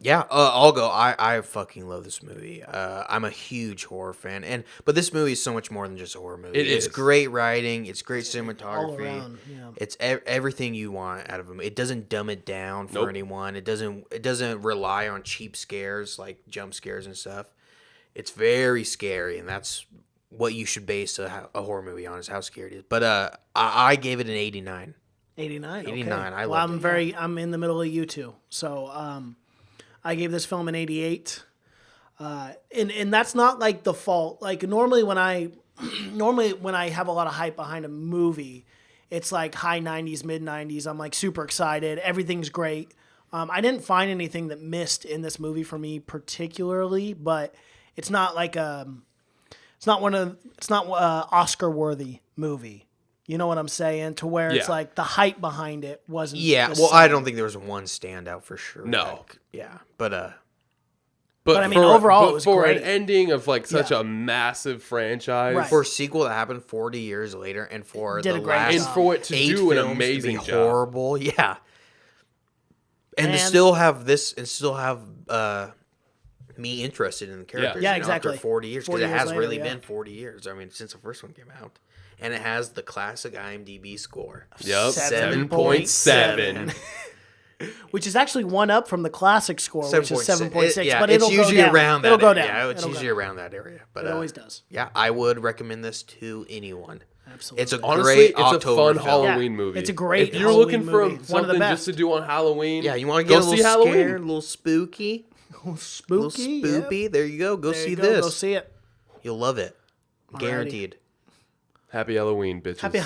Yeah, I'll go. I fucking love this movie. I'm a huge horror fan, but this movie is so much more than just a horror movie. It's is. great writing. It's great cinematography. All around, yeah. It's everything you want out of a movie. It doesn't dumb it down for Nope. anyone. It doesn't rely on cheap scares like jump scares and stuff. It's very scary, and that's what you should base a horror movie on, is how scary it is. But I gave it an 89. 89. 89, Okay. I well, loved I'm in the middle of you two. So I gave this film an 88. And that's not like the fault. Like normally when I have a lot of hype behind a movie, it's like high 90s, mid 90s. I'm like super excited. Everything's great. I didn't find anything that missed in this movie for me particularly, but it's not like It's not Oscar worthy movie. You know what I'm saying? To where it's Yeah. like the hype behind it wasn't. Yeah, the well, same. I don't think there was one standout for sure. No. Like, yeah, but But I mean, overall, it was for great. an ending of like such Yeah. a massive franchise, Right. for a sequel that happened 40 years later, and for Did the a great last job. and for it to 8 do an films to be amazing job. horrible, yeah, and to And- still have this, and still have me interested in the characters. Yeah, you know, exactly. After 40 years, 40 because it years has later, really yeah. been 40 years. I mean, since the first one came out, and it has the classic IMDb score. Yep, 7.7. 7.7. Which is actually one up from the classic score, which is 7.6. Yeah, but it's it'll usually go down. around that. It'll go down. Yeah, it's It'll usually go down. around that area. But It always does. Yeah, I would recommend this to anyone. Absolutely. It's a Honestly, great it's a October fun film. Halloween Yeah, movie. it's a great If you're Halloween looking movie. for One of the something best. just to do on Halloween, Yeah, you want to go get a see little Halloween. scared, a little spooky, Spooky. a little spoopy. Yep. There you go. Go There see you go. this. Go see it. You'll love it. Guaranteed. Happy Halloween, bitches. Happy Yeah.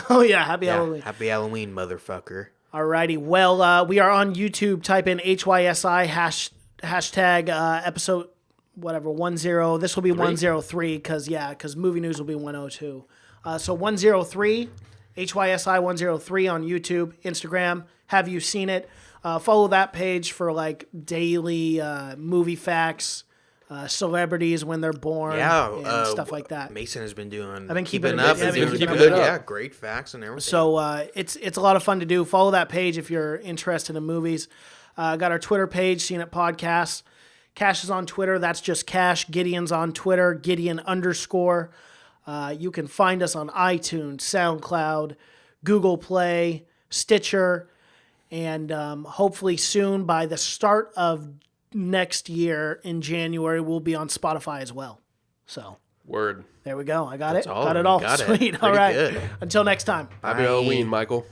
Halloween. Happy Halloween, motherfucker. Alrighty. Well, we are on YouTube. Type in HYSI hashtag episode whatever 10. This will be 103 because movie news will be 102. So 103 HYSI 103 on YouTube, Instagram. Have you seen it? Follow that page for like daily movie facts, celebrities when they're born, Yeah, and stuff like that. Mason has been doing. I've been keeping up. it- yeah, and I've been doing keeping good. it up. Yeah, great facts and everything. So it's a lot of fun to do. Follow that page if you're interested in movies. Got our Twitter page, Seen It Podcast. Cash is on Twitter. That's just Cash. Gideon's on Twitter, Gideon_. You can find us on iTunes, SoundCloud, Google Play, Stitcher, and hopefully soon by the start of next year in January, we'll be on Spotify as well. So Word. there we go. I got That's it. all Got of it them. all. Got it. Sweet. All Pretty right. good. Until next time. Happy Bye. Halloween, Michael.